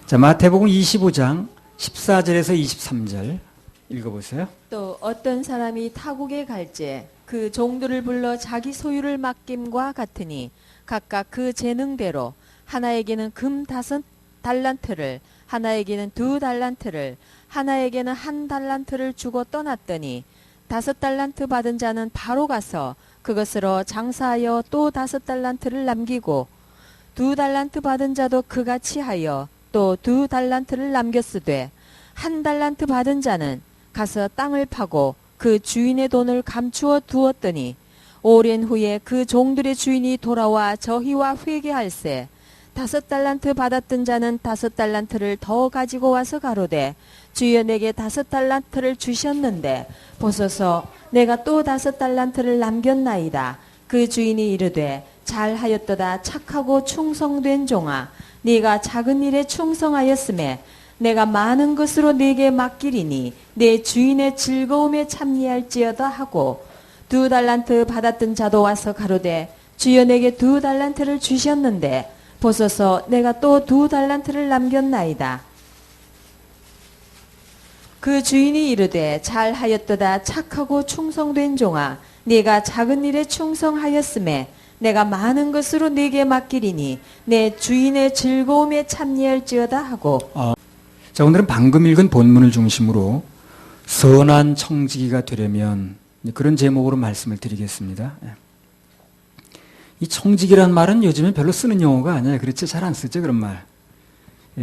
자, 마태복음 25장 14절에서 23절 읽어보세요. 또 어떤 사람이 타국에 갈제 그 종들을 불러 자기 소유를 맡김과 같으니 각각 그 재능대로 하나에게는 금 5달란트를 하나에게는 2달란트를 하나에게는 1달란트를 주고 떠났더니 5달란트 받은 자는 바로 가서 그것으로 장사하여 또 5달란트를 남기고 2달란트 받은 자도 그같이 하여 또 2달란트를 남겼으되 1달란트 받은 자는 가서 땅을 파고 그 주인의 돈을 감추어 두었더니 오랜 후에 그 종들의 주인이 돌아와 저희와 회개할세 5달란트 받았던 자는 5달란트를 더 가지고 와서 가로되 주여 내게 5달란트를 주셨는데 보소서 내가 또 5달란트를 남겼나이다. 그 주인이 이르되 잘하였도다 착하고 충성된 종아 네가 작은 일에 충성하였음에 내가 많은 것으로 네게 맡기리니 내 주인의 즐거움에 참여할지어다 하고 2달란트 받았던 자도 와서 가로되 주여 내게 2달란트를 주셨는데 보소서 내가 또 2달란트를 남겼나이다. 그 주인이 이르되 잘하였도다 착하고 충성된 종아 네가 작은 일에 충성하였음에 내가 많은 것으로 네게 맡기리니 내 주인의 즐거움에 참여할지어다 하고. 자, 오늘은 방금 읽은 본문을 중심으로 선한 청지기가 되려면 그런 제목으로 말씀을 드리겠습니다. 이 청지기란 말은 요즘에 별로 쓰는 용어가 아니에요. 그렇죠? 잘 안 쓰죠, 그런 말.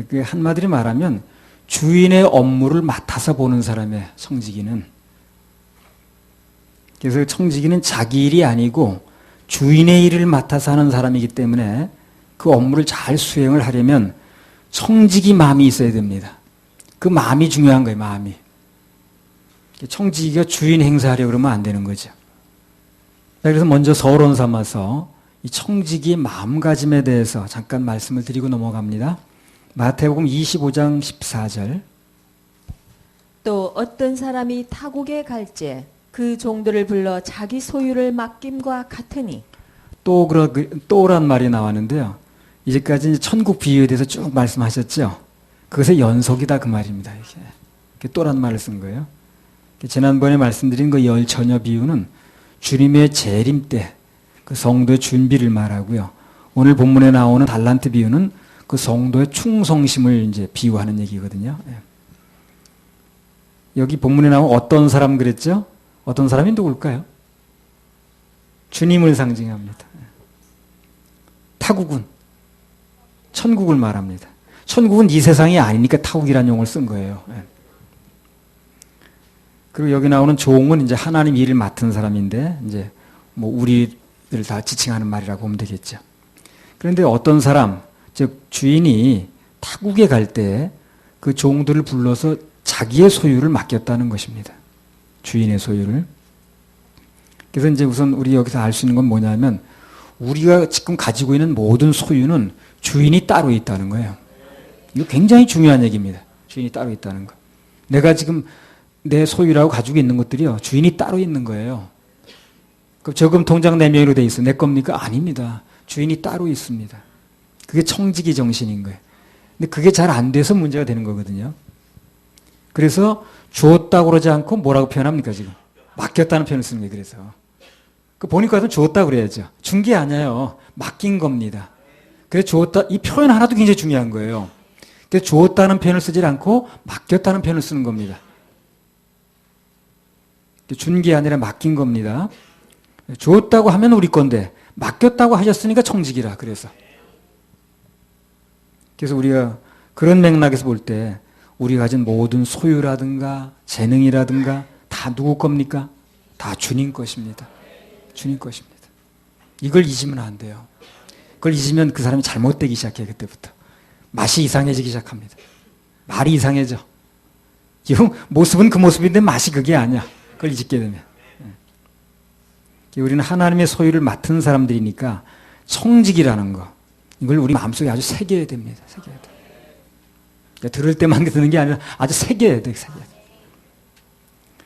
그 한마디로 말하면 주인의 업무를 맡아서 보는 사람의 청지기는. 그래서 청지기는 자기 일이 아니고 주인의 일을 맡아서 하는 사람이기 때문에 그 업무를 잘 수행을 하려면 청지기 마음이 있어야 됩니다. 그 마음이 중요한 거예요, 마음이. 청지기가 주인 행사하려고 그러면 안 되는 거죠. 그래서 먼저 서론 삼아서 이 청지기의 마음가짐에 대해서 잠깐 말씀을 드리고 넘어갑니다. 마태복음 25장 14절. 또 어떤 사람이 타국에 갈제 그 종들을 불러 자기 소유를 맡김과 같으니. 또란 말이 나왔는데요. 이제까지 이제 천국 비유에 대해서 쭉 말씀하셨죠. 그것의 연속이다 그 말입니다. 이게 또란 말을 쓴 거예요. 지난번에 말씀드린 그 열 처녀 비유는 주님의 재림 때 그 성도의 준비를 말하고요. 오늘 본문에 나오는 달란트 비유는 그 성도의 충성심을 이제 비유하는 얘기거든요. 여기 본문에 나온 어떤 사람 그랬죠? 어떤 사람이 누굴까요? 주님을 상징합니다. 타국은 천국을 말합니다. 천국은 이 세상이 아니니까 타국이라는 용어를 쓴 거예요. 그리고 여기 나오는 종은 이제 하나님 일을 맡은 사람인데 이제 뭐 우리를 다 지칭하는 말이라고 보면 되겠죠. 그런데 어떤 사람, 즉 주인이 타국에 갈 때 그 종들을 불러서 자기의 소유를 맡겼다는 것입니다. 주인의 소유를. 그래서 이제 우선 우리 여기서 알 수 있는 건 뭐냐면 우리가 지금 가지고 있는 모든 소유는 주인이 따로 있다는 거예요. 이거 굉장히 중요한 얘기입니다. 주인이 따로 있다는 거. 내가 지금 내 소유라고 가지고 있는 것들이요. 주인이 따로 있는 거예요. 그럼 저금 통장 4명으로 돼 있어. 내 겁니까? 아닙니다. 주인이 따로 있습니다. 그게 청지기 정신인 거예요. 근데 그게 잘 안 돼서 문제가 되는 거거든요. 그래서 주었다고 그러지 않고 뭐라고 표현합니까, 지금? 맡겼다는 표현을 쓰는 거예요, 그래서. 그 보니까 주었다고 그래야죠. 준 게 아니에요. 맡긴 겁니다. 그래서 주었다, 이 표현 하나도 굉장히 중요한 거예요. 그래서 주었다는 표현을 쓰지 않고 맡겼다는 표현을 쓰는 겁니다. 준 게 아니라 맡긴 겁니다. 주었다고 하면 우리 건데 맡겼다고 하셨으니까 청지기라 그래서 우리가 그런 맥락에서 볼 때 우리가 가진 모든 소유라든가 재능이라든가 다 누구 겁니까? 다 주님 것입니다. 주님 것입니다. 이걸 잊으면 안 돼요. 그걸 잊으면 그 사람이 잘못되기 시작해요. 그때부터 맛이 이상해지기 시작합니다. 말이 이상해져. 이 모습은 그 모습인데 맛이 그게 아니야. 그걸 잊게 되면. 우리는 하나님의 소유를 맡은 사람들이니까 청지기라는 거 이걸 우리 마음속에 아주 새겨야 됩니다. 새겨야 돼. 그러니까 들을 때만 듣는 게 아니라 아주 새겨야 돼. 새겨야 돼.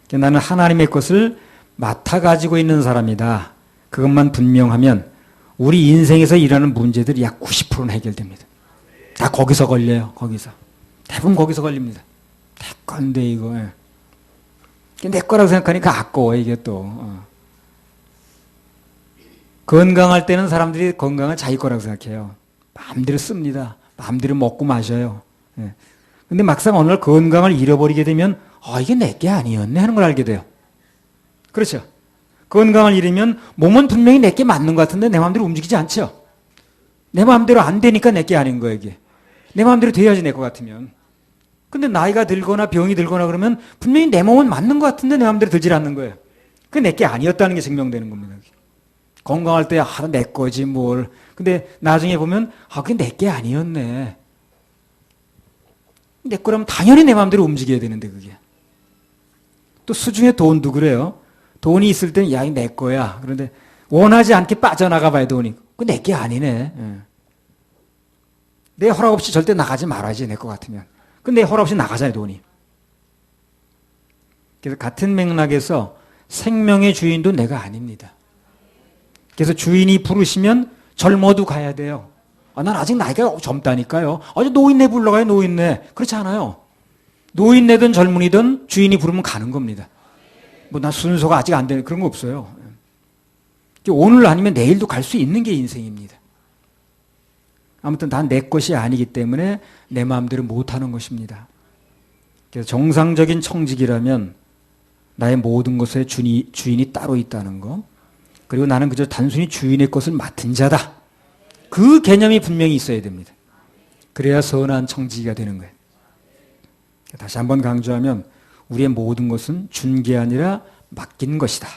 그러니까 나는 하나님의 것을 맡아 가지고 있는 사람이다. 그것만 분명하면 우리 인생에서 일어나는 문제들이 약 90%는 해결됩니다. 다 거기서 걸려요. 거기서. 대부분 거기서 걸립니다. 내 건데 이거. 내 거라고 생각하니까 아까워 이게 또. 건강할 때는 사람들이 건강을 자기 거라고 생각해요. 마음대로 씁니다. 마음대로 먹고 마셔요. 근데 막상 어느 날 건강을 잃어버리게 되면 이게 내 게 아니었네 하는 걸 알게 돼요. 그렇죠? 건강을 잃으면 몸은 분명히 내 게 맞는 것 같은데 내 마음대로 움직이지 않죠? 내 마음대로 안 되니까 내 게 아닌 거예요, 이게. 내 마음대로 돼야지 내 것 같으면. 근데 나이가 들거나 병이 들거나 그러면 분명히 내 몸은 맞는 것 같은데 내 마음대로 들질 않는 거예요. 그게 내 게 아니었다는 게 증명되는 겁니다. 건강할 때, 내 거지, 뭘. 근데 나중에 보면, 그게 내 게 아니었네. 내 거라면 당연히 내 마음대로 움직여야 되는데, 그게. 또 수중에 돈도 그래요. 돈이 있을 때는, 이게 내 거야. 그런데 원하지 않게 빠져나가 봐야 돈이. 그거 내 게 아니네. 내 허락 없이 절대 나가지 말아야지, 내 거 같으면. 근데 내 허락 없이 나가잖아요, 돈이. 그래서 같은 맥락에서 생명의 주인도 내가 아닙니다. 그래서 주인이 부르시면 젊어도 가야 돼요. 난 아직 나이가 젊다니까요. 아주 노인네 불러가요, 노인네. 그렇지 않아요. 노인네든 젊은이든 주인이 부르면 가는 겁니다. 나 순서가 아직 안 되는 그런 거 없어요. 오늘 아니면 내일도 갈 수 있는 게 인생입니다. 아무튼 다 내 것이 아니기 때문에 내 마음대로 못하는 것입니다. 그래서 정상적인 청직이라면 나의 모든 것에 주인이 따로 있다는 거. 그리고 나는 그저 단순히 주인의 것을 맡은 자다. 그 개념이 분명히 있어야 됩니다. 그래야 선한 청지기가 되는 거예요. 다시 한번 강조하면 우리의 모든 것은 준 게 아니라 맡긴 것이다.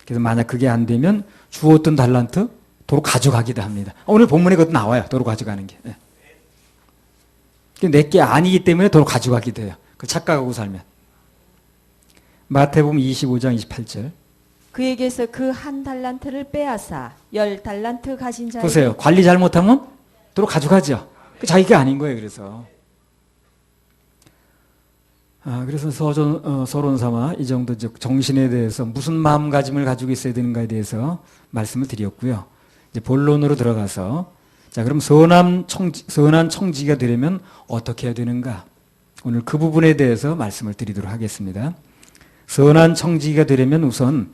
그래서 만약 그게 안 되면 주었던 달란트 도로 가져가기도 합니다. 오늘 본문에 그것도 나와요. 도로 가져가는 게. 내 게 아니기 때문에 도로 가져가기도 해요. 그 착각하고 살면. 마태복음 25장 28절. 그에게서 그 한 달란트를 빼앗아 10달란트 가진 자에게 보세요. 관리 잘못하면 도로 가져가죠. 그 자기가 아닌 거예요. 그래서. 그래서 서론 삼아 이 정도 정신에 대해서 무슨 마음가짐을 가지고 있어야 되는가에 대해서 말씀을 드렸고요. 이제 본론으로 들어가서 그럼 선한 청지기가 되려면 어떻게 해야 되는가? 오늘 그 부분에 대해서 말씀을 드리도록 하겠습니다. 선한 청지기가 되려면 우선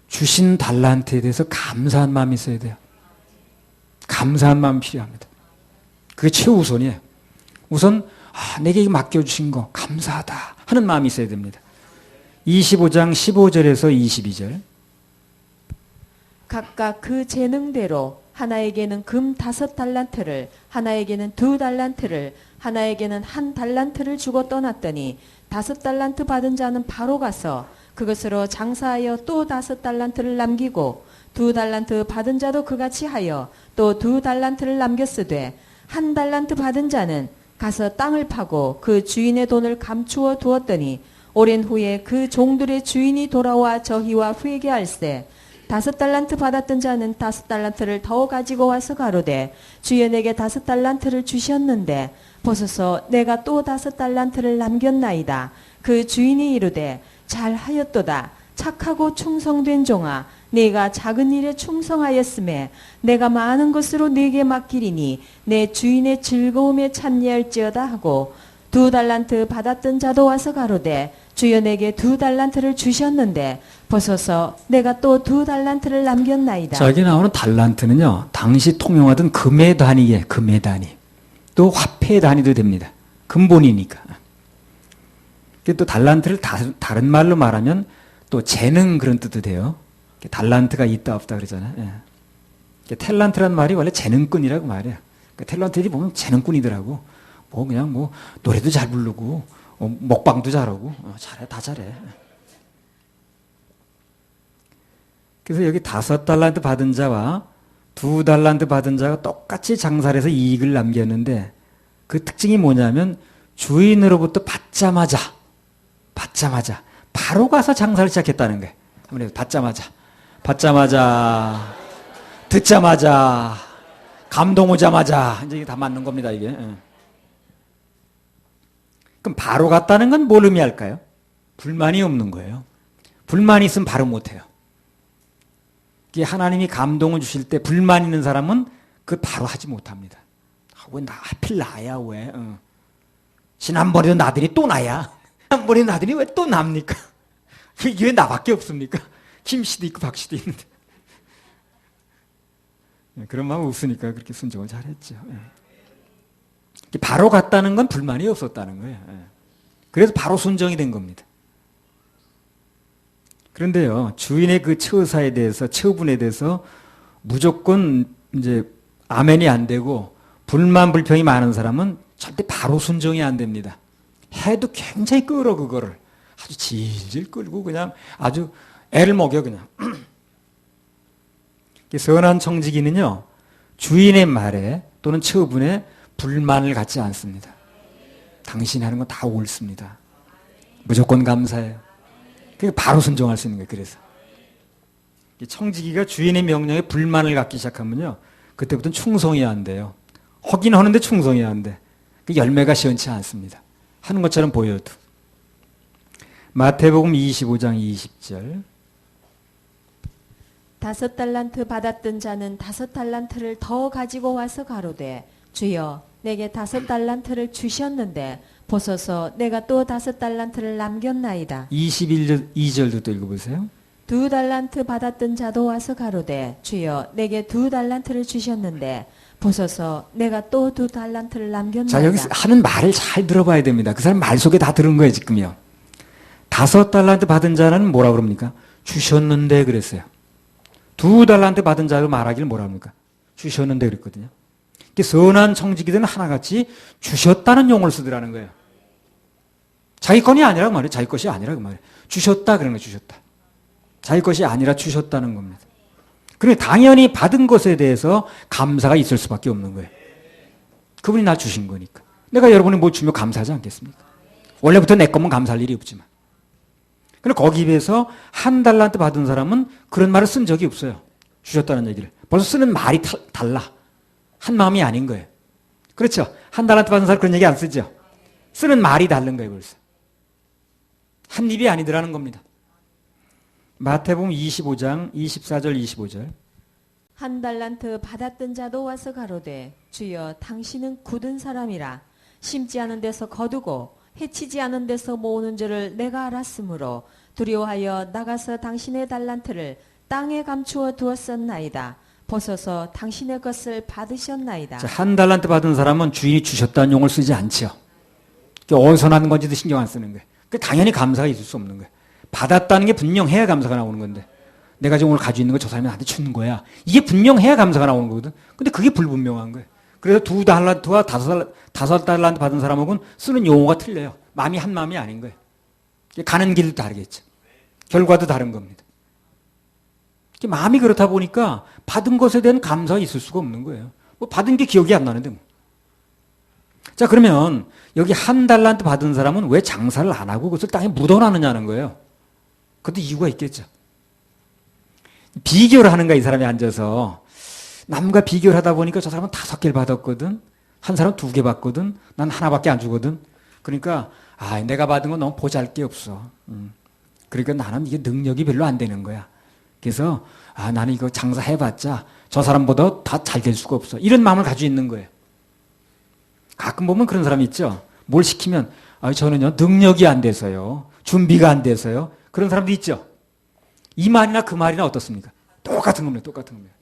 주신 달란트에 대해서 감사한 마음이 있어야 돼요. 감사한 마음이 필요합니다. 그게 최우선이에요. 우선 내게 맡겨주신 거 감사하다 하는 마음이 있어야 됩니다. 25장 15절에서 22절. 각각 그 재능대로 하나에게는 금 5달란트를, 하나에게는 2달란트를, 하나에게는 1달란트를 주고 떠났더니 5달란트 받은 자는 바로 가서 그것으로 장사하여 또 5달란트를 남기고 2달란트 받은 자도 그같이 하여 또 2달란트를 남겼으되 1달란트 받은 자는 가서 땅을 파고 그 주인의 돈을 감추어 두었더니 오랜 후에 그 종들의 주인이 돌아와 저희와 회개할세 5달란트 받았던 자는 5달란트를 더 가지고 와서 가로되 주여 내게 5달란트를 주셨는데 보소서 내가 또 5달란트를 남겼나이다. 그 주인이 이르되 잘하였도다. 착하고 충성된 종아 네가 작은 일에 충성하였음에 내가 많은 것으로 네게 맡기리니 내 주인의 즐거움에 참여할지어다 하고 2달란트 받았던 자도 와서 가로되 주여 내게 2달란트를 주셨는데 보소서 내가 또 2달란트를 남겼나이다. 자, 여기 나오는 달란트는요, 당시 통용하던 금의 단위에 금의 단위, 또 화폐의 단위도 됩니다. 근본이니까. 또 달란트를 다른 말로 말하면 또 재능 그런 뜻도 돼요. 달란트가 있다 없다 그러잖아요. 탤런트란 말이 원래 재능꾼이라고 말해요. 탤런트들이 보면 재능꾼이더라고. 그냥 노래도 잘 부르고 먹방도 잘하고 잘해, 다 잘해. 그래서 여기 5달란트 받은 자와 2달란트 받은 자가 똑같이 장사를 해서 이익을 남겼는데 그 특징이 뭐냐면 주인으로부터 받자마자 바로 가서 장사를 시작했다는 거예요. 아무래도 받자마자 듣자마자 감동 오자마자 이제 이게 다 맞는 겁니다. 이게. 그럼 바로 갔다는 건 뭘 의미할까요? 불만이 없는 거예요. 불만이 있으면 바로 못해요. 이게 하나님이 감동을 주실 때 불만 있는 사람은 그걸 바로 하지 못합니다. 왜 하필 나야 왜? 지난번에도 나더니 또 나야. 지난번에 나더니 왜 또 납니까? 이게 왜 나밖에 없습니까? 김 씨도 있고 박 씨도 있는데. 그런 마음 없으니까 그렇게 순종을 잘했죠. 바로 갔다는 건 불만이 없었다는 거예요. 그래서 바로 순종이 된 겁니다. 그런데요, 주인의 그 처사에 대해서, 처분에 대해서 무조건 이제 아멘이 안 되고 불만 불평이 많은 사람은 절대 바로 순종이 안 됩니다. 해도 굉장히 끌어 그거를 아주 질질 끌고 그냥 아주 애를 먹여 그냥. 선한 청지기는요, 주인의 말에 또는 처분에 불만을 갖지 않습니다. 당신이 하는 건 다 옳습니다. 무조건 감사해요. 그러니까 바로 순종할 수 있는 거예요. 그래서 청지기가 주인의 명령에 불만을 갖기 시작하면요, 그때부터는 충성이 안 돼요. 하긴 하는데 충성이 안 돼. 그 열매가 시원치 않습니다. 하는 것처럼 보여도. 마태복음 25장 20절. 5달란트 받았던 자는 5달란트를 더 가지고 와서 가로되 주여 내게 5달란트를 주셨는데 보소서 내가 또 5달란트를 남겼나이다. 21절 2절도 또 읽어보세요. 2달란트 받았던 자도 와서 가로되 주여 내게 2달란트를 주셨는데 보소서 내가 또 2달란트를 남겼나이다. 자, 여기서 하는 말을 잘 들어봐야 됩니다. 그 사람 말 속에 다 들은 거예요, 지금요. 5달란트 받은 자는 뭐라 그럽니까? 주셨는데 그랬어요. 2달란트 받은 자도 말하기를 뭐라 합니까? 주셨는데 그랬거든요. 선한 청지기들은 하나같이 주셨다는 용어를 쓰더라는 거예요. 자기 건이 아니라 그 말이에요. 자기 것이 아니라 그 말이에요. 주셨다 그런 거예요. 주셨다. 자기 것이 아니라 주셨다는 겁니다. 그러니까 당연히 받은 것에 대해서 감사가 있을 수밖에 없는 거예요. 그분이 날 주신 거니까. 내가 여러분이 뭐 주면 감사하지 않겠습니까? 원래부터 내 거면 감사할 일이 없지만. 그런데 거기에 비해서 1달란트 받은 사람은 그런 말을 쓴 적이 없어요. 주셨다는 얘기를. 벌써 쓰는 말이 달라. 한 마음이 아닌 거예요. 그렇죠? 1달란트 받은 사람 그런 얘기 안 쓰죠? 쓰는 말이 다른 거예요, 벌써. 한 입이 아니더라는 겁니다. 마태복음 25장 24절 25절. 1달란트 받았던 자도 와서 가로되 주여 당신은 굳은 사람이라 심지 않은 데서 거두고 해치지 않은 데서 모으는 줄을 내가 알았으므로 두려워하여 나가서 당신의 달란트를 땅에 감추어 두었었나이다. 보소서 당신의 것을 받으셨나이다. 자, 1달란트 받은 사람은 주인이 주셨다는 용어를 쓰지 않죠. 어디서 난 건지도 신경 안 쓰는 거예요. 당연히 감사가 있을 수 없는 거예요. 받았다는 게 분명해야 감사가 나오는 건데 내가 지금 오늘 가지고 있는 거 저 사람이 나한테 주는 거야. 이게 분명해야 감사가 나오는 거거든. 근데 그게 불분명한 거예요. 그래서 2달란트와 5달란트 받은 사람하고는 쓰는 용어가 틀려요. 마음이 한 마음이 아닌 거예요. 가는 길도 다르겠죠. 결과도 다른 겁니다. 마음이 그렇다 보니까 받은 것에 대한 감사가 있을 수가 없는 거예요. 뭐 받은 게 기억이 안 나는데 뭐. 자, 그러면 여기 1달란트 받은 사람은 왜 장사를 안 하고 그것을 땅에 묻어놨느냐는 거예요. 그것도 이유가 있겠죠. 비교를 하는 거야, 이 사람이 앉아서. 남과 비교를 하다 보니까 저 사람은 5개를 받았거든. 한 사람은 2개 받거든. 난 하나밖에 안 주거든. 그러니까 내가 받은 건 너무 보잘게 없어. 그러니까 나는 이게 능력이 별로 안 되는 거야. 그래서 나는 이거 장사해봤자 저 사람보다 다 잘 될 수가 없어. 이런 마음을 가지고 있는 거예요. 가끔 보면 그런 사람이 있죠. 뭘 시키면 저는요 능력이 안 돼서요. 준비가 안 돼서요. 그런 사람도 있죠. 이 말이나 그 말이나 어떻습니까? 똑같은 겁니다. 똑같은 겁니다.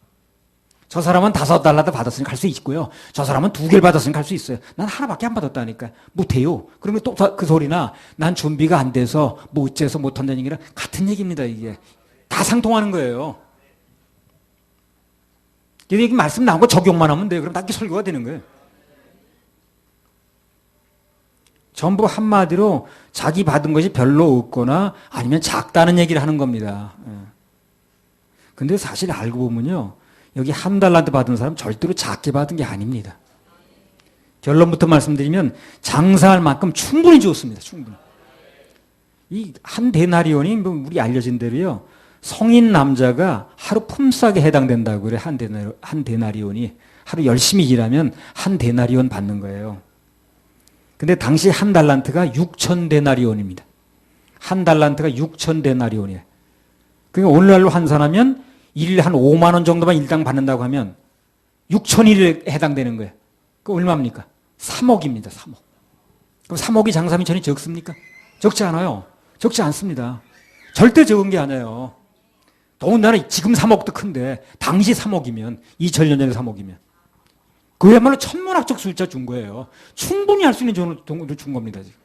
저 사람은 5달러도 받았으니까 갈 수 있고요. 저 사람은 2개를 받았으니까 갈 수 있어요. 난 하나밖에 안 받았다니까. 못해요. 그러면 또 그 소리나 난 준비가 안 돼서 뭐 어째서 못한다는 얘기랑 같은 얘기입니다. 이게. 다 상통하는 거예요. 여기 말씀 나온 거 적용만 하면 돼요. 그럼 다 이렇게 설교가 되는 거예요. 전부 한마디로 자기 받은 것이 별로 없거나 아니면 작다는 얘기를 하는 겁니다. 근데 사실 알고 보면요. 여기 1달란트 받은 사람 절대로 작게 받은 게 아닙니다. 결론부터 말씀드리면 장사할 만큼 충분히 주었습니다. 충분히. 이 한 데나리온이 우리 알려진 대로요. 성인 남자가 하루 품삯에 해당된다고 그래. 한 데나리온이. 하루 열심히 일하면 한 데나리온 받는 거예요. 근데 당시 1달란트가 6,000데나리온입니다. 1달란트가 6,000데나리온이에요. 그러니까 오늘날로 환산하면 일 한 5만 원 정도만 일당 받는다고 하면 6,000일에 해당되는 거예요. 그 얼마입니까? 3억입니다. 3억. 그럼 3억이 장사미천이 적습니까? 적지 않아요. 적지 않습니다. 절대 적은 게 아니에요. 더군다나 지금 3억도 큰데 당시 3억이면 2000년 전에 3억이면 그야말로 천문학적 숫자 준 거예요. 충분히 할 수 있는 돈을 준 겁니다. 지금.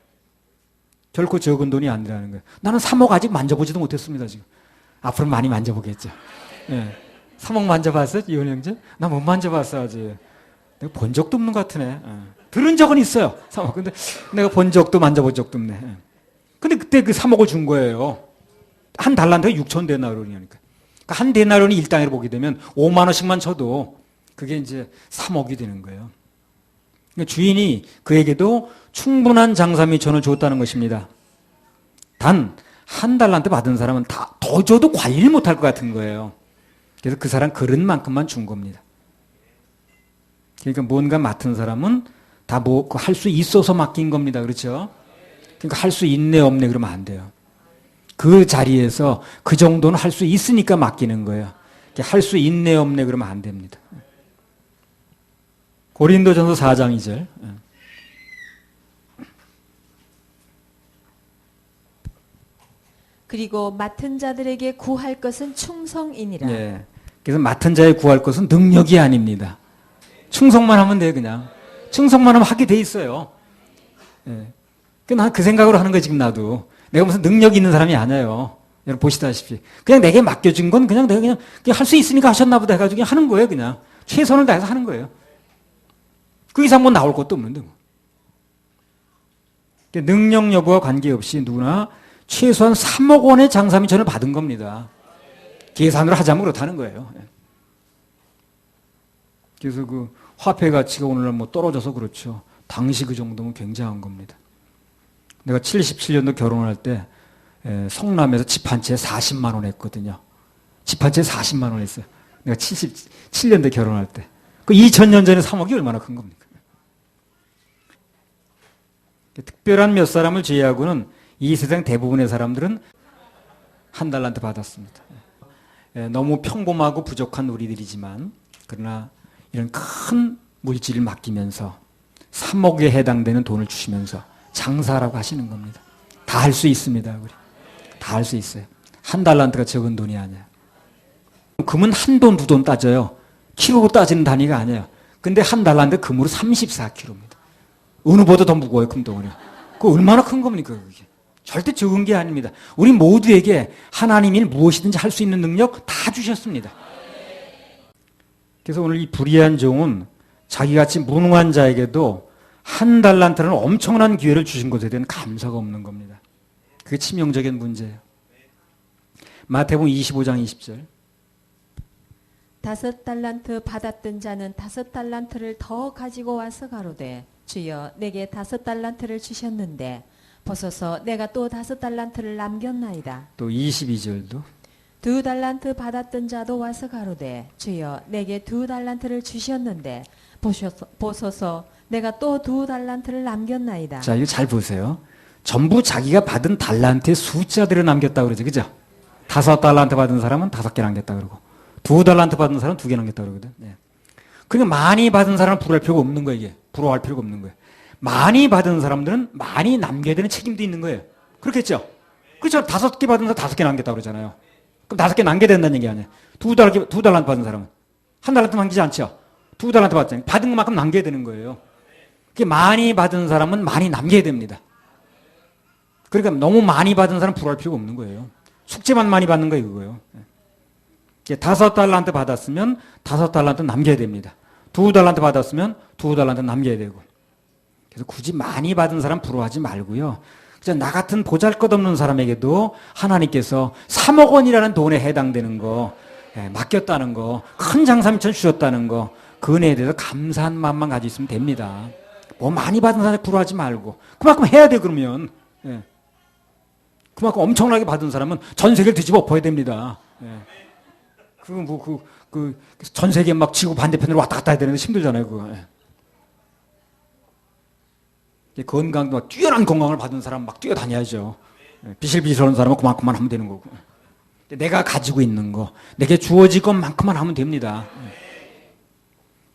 결코 적은 돈이 아니라는 거예요. 나는 3억 아직 만져보지도 못했습니다. 지금. 앞으로 많이 만져보겠죠. 예. 3억 만져봤어? 이혼 형제? 나 못 만져봤어 아직. 내가 본 적도 없는 것 같으네. 예. 들은 적은 있어요. 3억. 근데 내가 본 적도 만져본 적도 없네. 예. 근데 그때 그 3억을 준 거예요. 한 달란트가 6천 데나리온이니까. 그러니까 한 데나리온이 일당으로 보게 되면 5만 원씩만 쳐도 그게 이제 3억이 되는 거예요. 그러니까 주인이 그에게도 충분한 장사미천을 줬다는 것입니다. 단 한 달란트 받은 사람은 다 더 줘도 관리를 못할 것 같은 거예요. 그래서 그 사람 그릇만큼만 준 겁니다. 그러니까 뭔가 맡은 사람은 다 뭐 할 수 있어서 맡긴 겁니다. 그렇죠? 그러니까 할 수 있네 없네 그러면 안 돼요. 그 자리에서 그 정도는 할 수 있으니까 맡기는 거예요. 할 수 있네 없네 그러면 안 됩니다. 고린도전서 4장 2절. 그리고 맡은 자들에게 구할 것은 충성이니라. 예. 그래서 맡은 자에 구할 것은 능력이 아닙니다. 충성만 하면 돼요, 그냥. 충성만 하면 하게 돼 있어요. 예. 난 그 생각으로 하는 거예요, 지금 나도. 내가 무슨 능력이 있는 사람이 아니에요. 여러분 보시다시피. 그냥 내게 맡겨진 건 그냥 내가 그냥 할 수 있으니까 하셨나 보다 해가지고 그냥 하는 거예요, 그냥. 최선을 다해서 하는 거예요. 그 이상 뭐 나올 것도 없는데. 뭐. 능력 여부와 관계없이 누구나 최소한 3억 원의 장사미천을 받은 겁니다. 계산을 하자면 그렇다는 거예요. 그래서 그 화폐 가치가 오늘날 뭐 떨어져서 그렇죠. 당시 그 정도면 굉장한 겁니다. 내가 77년도 결혼할 때 성남에서 집 한 채에 40만 원 했거든요. 집 한 채에 40만 원 했어요. 내가 77년도 결혼할 때. 그 2000년 전에 3억이 얼마나 큰 겁니까? 특별한 몇 사람을 제외하고는 이 세상 대부분의 사람들은 한 달란트 받았습니다. 너무 평범하고 부족한 우리들이지만 그러나 이런 큰 물질을 맡기면서 3억에 해당되는 돈을 주시면서 장사라고 하시는 겁니다. 다 할 수 있습니다. 우리. 다 할 수 있어요. 한 달란트가 적은 돈이 아니에요. 금은 한 돈, 두 돈 따져요. 키로 따지는 단위가 아니에요. 근데 한 달란트 금으로 34kg입니다. 어느 보다 더 무거워요, 금덩어리. 그거 얼마나 큰 겁니까, 그게? 절대 적은 게 아닙니다. 우리 모두에게 하나님이 무엇이든지 할 수 있는 능력 다 주셨습니다. 그래서 오늘 이 불의한 종은 자기같이 무능한 자에게도 한 달란트는 엄청난 기회를 주신 것에 대한 감사가 없는 겁니다. 그게 치명적인 문제예요. 마태복음 25장 20절. 5달란트 받았던 자는 5달란트를 더 가지고 와서 가로되 주여 내게 5달란트를 주셨는데 벗어서 내가 또 5달란트를 남겼나이다. 또 22절도 2달란트 받았던 자도 와서 가로되 주여 내게 2달란트를 주셨는데 벗어서 내가 또 2달란트를 남겼나이다. 자, 이거 잘 보세요. 전부 자기가 받은 달란트의 숫자들을 남겼다 그러죠. 그죠? 5달란트 받은 사람은 5개 남겼다 그러고 2달란트 받은 사람은 2개 남겼다 그러거든. 예. 그러니까 많이 받은 사람은 부러워할 필요가 없는 거예요, 이게. 부러워할 필요가 없는 거예요. 많이 받은 사람들은 많이 남겨야 되는 책임도 있는 거예요. 그렇겠죠? 그렇죠? 5개 받은 사람 5개 남겼다 그러잖아요. 그럼 5개 남겨야 된다는 얘기 아니에요. 2달란트 받은 사람은. 한 달란트 남기지 않죠? 2달란트 받잖아요. 받은 것만큼 남겨야 되는 거예요. 많이 받은 사람은 많이 남겨야 됩니다. 그러니까 너무 많이 받은 사람 부러워할 필요가 없는 거예요. 숙제만 많이 받는 거예요, 그거요. 5달란트 받았으면 5달란트 남겨야 됩니다. 2달란트 받았으면 2달란트 남겨야 되고. 그래서 굳이 많이 받은 사람 부러워하지 말고요. 나 같은 보잘것없는 사람에게도 하나님께서 3억 원이라는 돈에 해당되는 거 맡겼다는 거, 큰 장사미천 주셨다는 거, 그 은혜에 대해서 감사한 마음만 가지고 있으면 됩니다. 뭐 많이 받은 사람에 부러워하지 말고 그만큼 해야 돼. 그러면 그만큼 엄청나게 받은 사람은 전 세계를 뒤집어 엎어야 됩니다. 전 세계 막 지구 반대편으로 왔다 갔다 해야 되는데 힘들잖아요, 그거. 건강도 막 뛰어난 건강을 받은 사람 막 뛰어다녀야죠. 비실비실한 사람은 그만큼만 하면 되는 거고. 내가 가지고 있는 거, 내게 주어질 것만큼만 하면 됩니다.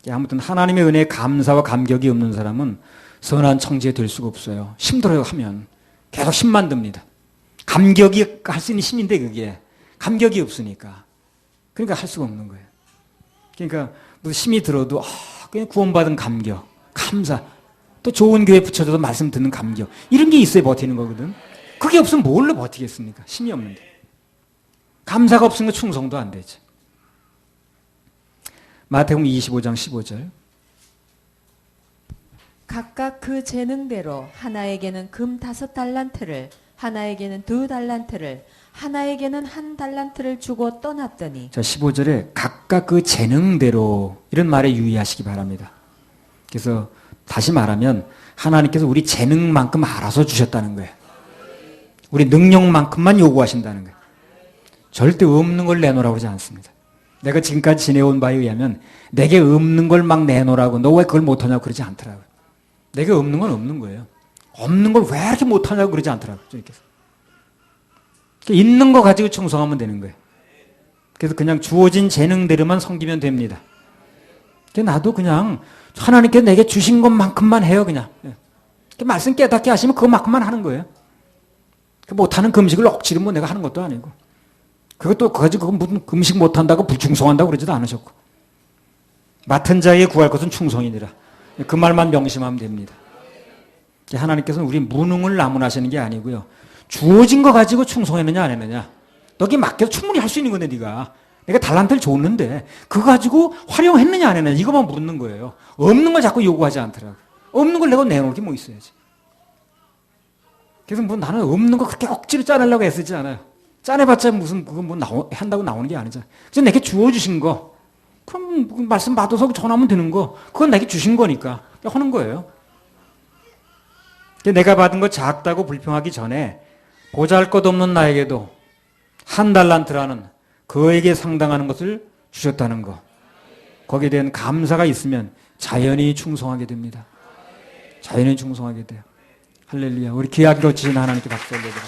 아무튼 하나님의 은혜에 감사와 감격이 없는 사람은 선한 청지가 될 수가 없어요. 힘들어요 하면. 계속 힘만 듭니다. 감격이 할 수 있는 힘인데 그게 감격이 없으니까. 그러니까 할 수가 없는 거예요. 그러니까 무슨 힘이 들어도 그냥 구원받은 감격, 감사, 또 좋은 교회 붙여줘도 말씀 듣는 감격 이런 게 있어야 버티는 거거든. 그게 없으면 뭘로 버티겠습니까? 힘이 없는데. 감사가 없으면 충성도 안 되죠. 마태복음 25장 15절. 각각 그 재능대로 하나에게는 금 5달란트를, 하나에게는 2달란트를, 하나에게는 1달란트를 주고 떠났더니. 자, 15절에 각각 그 재능대로 이런 말에 유의하시기 바랍니다. 그래서 다시 말하면 하나님께서 우리 재능만큼 알아서 주셨다는 거예요. 우리 능력만큼만 요구하신다는 거예요. 절대 없는 걸 내놓으라고 그러지 않습니다. 내가 지금까지 지내온 바에 의하면 내게 없는 걸 막 내놓으라고 너 왜 그걸 못하냐고 그러지 않더라고요. 내게 없는 건 없는 거예요. 없는 걸 왜 이렇게 못하냐고 그러지 않더라고요. 주님께서. 있는 거 가지고 충성하면 되는 거예요. 그래서 그냥 주어진 재능대로만 섬기면 됩니다. 나도 그냥 하나님께서 내게 주신 것만큼만 해요. 그냥. 말씀 깨닫게 하시면 그것만큼만 하는 거예요. 못하는 금식을 억지로 뭐 내가 하는 것도 아니고. 그것도 가지고 무슨 금식 못한다고 불충성한다고 그러지도 않으셨고. 맡은 자에게 구할 것은 충성이니라. 그 말만 명심하면 됩니다. 하나님께서는 우리 무능을 나무라시는 게 아니고요. 주어진 거 가지고 충성했느냐 안 했느냐. 너기 맡겨서 충분히 할 수 있는 건데 네가. 내가 달란트를 줬는데 그거 가지고 활용했느냐 안 했느냐 이거만 묻는 거예요. 없는 걸 자꾸 요구하지 않더라고. 없는 걸 내가 내놓을 게 뭐 있어야지. 그래서 뭐 나는 없는 거 그렇게 억지로 짜내려고 애쓰지 않아요. 짜내봤자 무슨 그거 뭐 한다고 나오는 게 아니잖아. 그래서 내게 주어주신 거 그럼 말씀 받아서 전하면 되는 거 그건 내게 주신 거니까 하는 거예요. 내가 받은 거 작다고 불평하기 전에 보잘것없는 나에게도 1달란트라는 그에게 상당하는 것을 주셨다는 거. 거기에 대한 감사가 있으면 자연히 충성하게 됩니다. 자연히 충성하게 돼요. 할렐루야. 우리 귀하기로 지신 하나님께 박수 올려드립니다.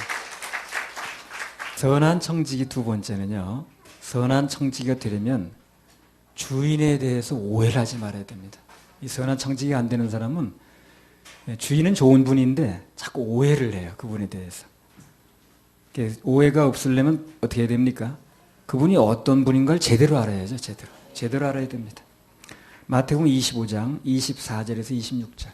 선한 청지기 두 번째는요. 선한 청지기가 되려면 주인에 대해서 오해를 하지 말아야 됩니다. 이 선한 청지기가 안 되는 사람은 주인은 좋은 분인데 자꾸 오해를 해요. 그분에 대해서. 오해가 없으려면 어떻게 해야 됩니까? 그분이 어떤 분인가를 제대로 알아야죠. 제대로 알아야 됩니다. 마태복음 25장 24절에서 26절.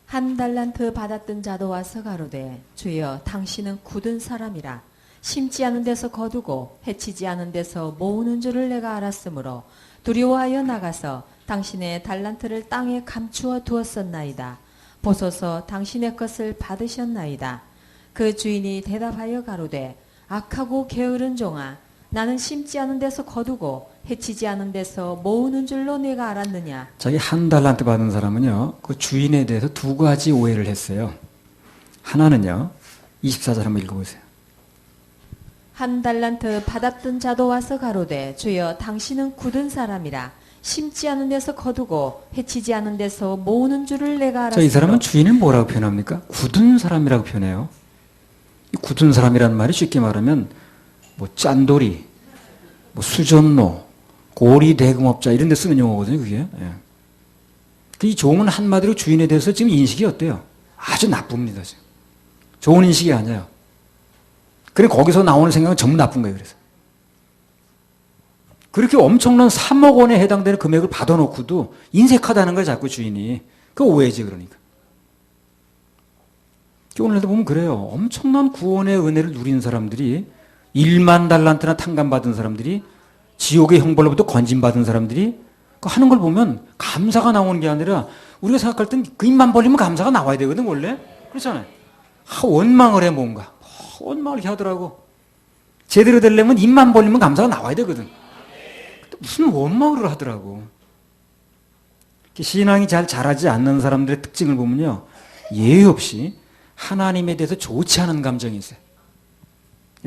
1달란트 받았던 자도 와서 가로되 주여 당신은 굳은 사람이라 심지 않은 데서 거두고 해치지 않은 데서 모으는 줄을 내가 알았으므로 두려워하여 나가서 당신의 달란트를 땅에 감추어 두었었나이다. 보소서 당신의 것을 받으셨나이다. 그 주인이 대답하여 가로되 악하고 게으른 종아 나는 심지 않은 데서 거두고 해치지 않은 데서 모으는 줄로 내가 알았느냐. 자기 1달란트 받은 사람은요. 그 주인에 대해서 두 가지 오해를 했어요. 하나는요. 24절 한번 읽어보세요. 1달란트 받았던 자도 와서 가로되 주여 당신은 굳은 사람이라 심지 않은 데서 거두고 해치지 않은 데서 모으는 줄을 내가 알았으므로. 이 사람은 주인을 뭐라고 표현합니까? 굳은 사람이라고 표현해요. 이 굳은 사람이라는 말이 쉽게 말하면 뭐 짠돌이, 뭐 수전노, 고리 대금업자 이런 데 쓰는 용어거든요. 그게. 이 종은 한마디로 주인에 대해서 지금 인식이 어때요? 아주 나쁩니다. 지금. 좋은 인식이 아니에요. 그래 거기서 나오는 생각은 전부 나쁜 거예요. 그래서 그렇게 엄청난 3억 원에 해당되는 금액을 받아놓고도 인색하다는 거예요. 자꾸 주인이. 그 오해지 그러니까. 오늘도 보면 그래요. 엄청난 구원의 은혜를 누린 사람들이 1만 달란트나 탕감받은 사람들이 지옥의 형벌로부터 건진받은 사람들이 하는 걸 보면 감사가 나오는 게 아니라 우리가 생각할 땐 그 입만 벌리면 감사가 나와야 되거든 원래. 그렇잖아요. 원망을 해 뭔가. 원망을 이렇게 하더라고. 제대로 되려면 입만 벌리면 감사가 나와야 되거든. 근데 무슨 원망을 하더라고. 신앙이 잘 자라지 않는 사람들의 특징을 보면요. 예의 없이 하나님에 대해서 좋지 않은 감정이 있어요.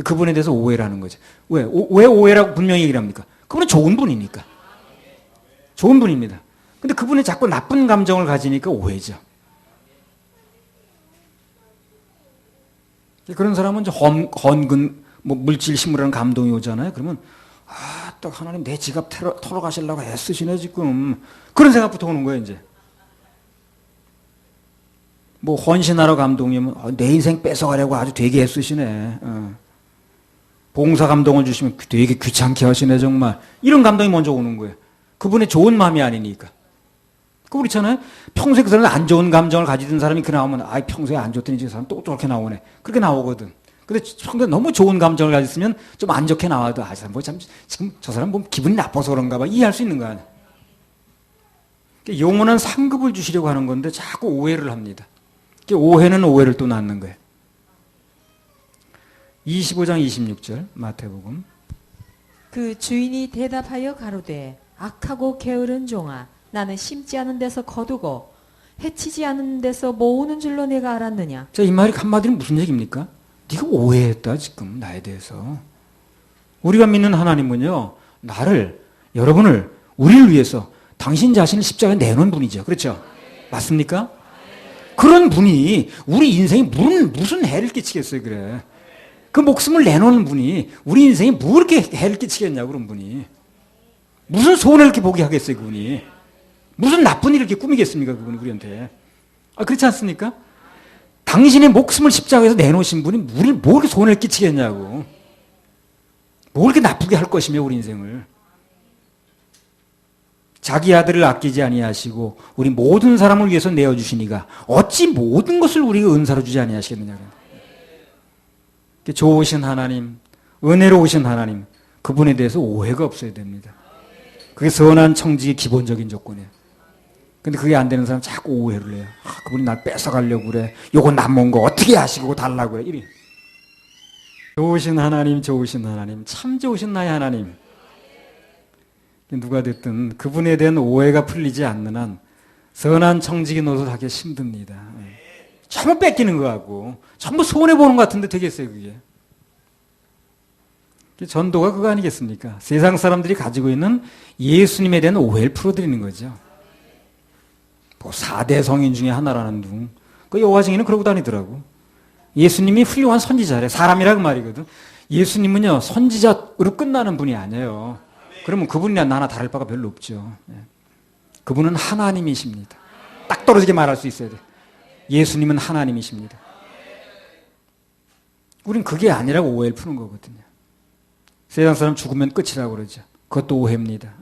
그분에 대해서 오해를 하는 거죠. 왜 오해라고 분명히 얘기를 합니까? 그분은 좋은 분이니까. 좋은 분입니다. 근데 그분이 자꾸 나쁜 감정을 가지니까 오해죠. 그런 사람은 이제 헌근, 뭐 물질 심으라는 감동이 오잖아요. 그러면, 딱 하나님 내 지갑 털어 가시려고 애쓰시네, 지금. 그런 생각부터 오는 거예요, 이제. 뭐 헌신하러 감독님은 내 인생 뺏어가려고 아주 되게 애쓰시네. 봉사 감동을 주시면 되게 귀찮게 하시네 정말. 이런 감동이 먼저 오는 거예요. 그분의 좋은 마음이 아니니까. 그렇잖아요. 평소에 그 사람은 안 좋은 감정을 가지던 사람이 그 나오면 평소에 안 좋더니 저 사람 또 저렇게 나오네. 그렇게 나오거든. 근데 평소에 너무 좋은 감정을 가졌으면 좀 안 좋게 나와도 지금 저 사람 뭐 기분이 나빠서 그런가 봐. 이해할 수 있는 거 아니야. 영원한 상급을 주시려고 하는 건데 자꾸 오해를 합니다. 오해는 오해를 또 낳는 거예요. 25장 26절 마태복음. 그 주인이 대답하여 가로되 악하고 게으른 종아 나는 심지 않은 데서 거두고 해치지 않은 데서 모으는 줄로 내가 알았느냐. 자, 이 말이 한마디로 무슨 얘기입니까? 네가 오해했다 지금 나에 대해서. 우리가 믿는 하나님은요 여러분을 우리를 위해서 당신 자신을 십자가에 내놓은 분이죠. 그렇죠? 맞습니까? 그런 분이 우리 인생에 무슨 해를 끼치겠어요. 그래. 그 목숨을 내놓는 분이 우리 인생에 뭐 이렇게 해를 끼치겠냐고. 그런 분이 무슨 손해를 이렇게 보게 하겠어요. 그분이 무슨 나쁜 일을 이렇게 꾸미겠습니까? 그분이 우리한테. 그렇지 않습니까? 당신의 목숨을 십자가에서 내놓으신 분이 우리를 뭐 이렇게 손해를 끼치겠냐고. 뭐 이렇게 나쁘게 할 것이며 우리 인생을. 자기 아들을 아끼지 아니하시고 우리 모든 사람을 위해서 내어주시니가 어찌 모든 것을 우리가 은사로 주지 아니하시겠느냐. 좋으신 하나님, 은혜로우신 하나님, 그분에 대해서 오해가 없어야 됩니다. 그게 선한 청지의 기본적인 조건이에요. 근데 그게 안 되는 사람 자꾸 오해를 해요. 그분이 날 뺏어가려고 그래. 요거 남은 거 어떻게 하시고 달라고 해. 이래. 좋으신 하나님, 참 좋으신 나의 하나님. 누가 됐든 그분에 대한 오해가 풀리지 않는 한 선한 청지기 노릇 하기 힘듭니다. 전부 뺏기는 거 같고 전부 손해보는 것 같은데 되겠어요 그게. 전도가 그거 아니겠습니까? 세상 사람들이 가지고 있는 예수님에 대한 오해를 풀어드리는 거죠. 뭐 4대 성인 중에 하나라는 둥. 그 여호와증인은 그러고 다니더라고. 예수님이 훌륭한 선지자래. 사람이라고 말이거든. 예수님은요 선지자로 끝나는 분이 아니에요. 그러면 그분이나 나나 다를 바가 별로 없죠. 그분은 하나님이십니다. 딱 떨어지게 말할 수 있어야 돼. 예수님은 하나님이십니다. 우린 그게 아니라고 오해를 푸는 거거든요. 세상 사람 죽으면 끝이라고 그러죠. 그것도 오해입니다.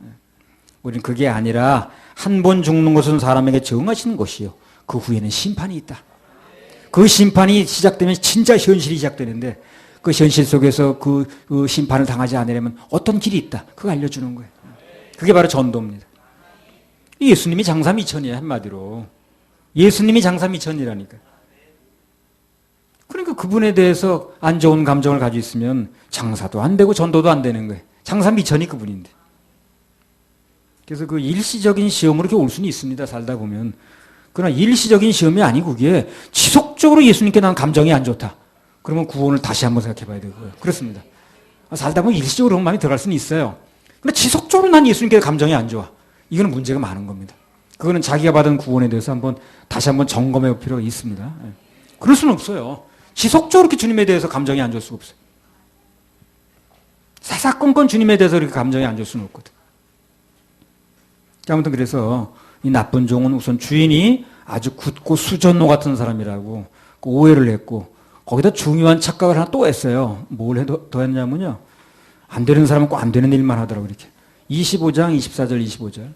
우린 그게 아니라 한 번 죽는 것은 사람에게 정하시는 것이요. 그 후에는 심판이 있다. 그 심판이 시작되면 진짜 현실이 시작되는데 그 현실 속에서 그 심판을 당하지 않으려면 어떤 길이 있다. 그거 알려주는 거예요. 그게 바로 전도입니다. 예수님이 장사미천이에요. 한마디로. 예수님이 장사미천이라니까. 그러니까 그분에 대해서 안 좋은 감정을 가지고 있으면 장사도 안 되고 전도도 안 되는 거예요. 장사미천이 그분인데. 그래서 그 일시적인 시험으로 이렇게 올 수는 있습니다. 살다 보면. 그러나 일시적인 시험이 아니고 그게 지속적으로 예수님께 난 감정이 안 좋다. 그러면 구원을 다시 한번 생각해 봐야 되고요. 그렇습니다. 살다 보면 일시적으로 그런 마음이 들어갈 수는 있어요. 근데 지속적으로 난 예수님께 감정이 안 좋아. 이거는 문제가 많은 겁니다. 그거는 자기가 받은 구원에 대해서 다시 한번 점검해 볼 필요가 있습니다. 그럴 수는 없어요. 지속적으로 이렇게 주님에 대해서 감정이 안 좋을 수가 없어요. 사사건건 주님에 대해서 이렇게 감정이 안 좋을 수는 없거든. 아무튼 그래서 이 나쁜 종은 우선 주인이 아주 굳고 수전노 같은 사람이라고 오해를 했고 거기다 중요한 착각을 하나 또 했어요. 뭘 더 했냐면요. 안 되는 사람은 꼭 안 되는 일만 하더라고 이렇게. 25장 24절 25절.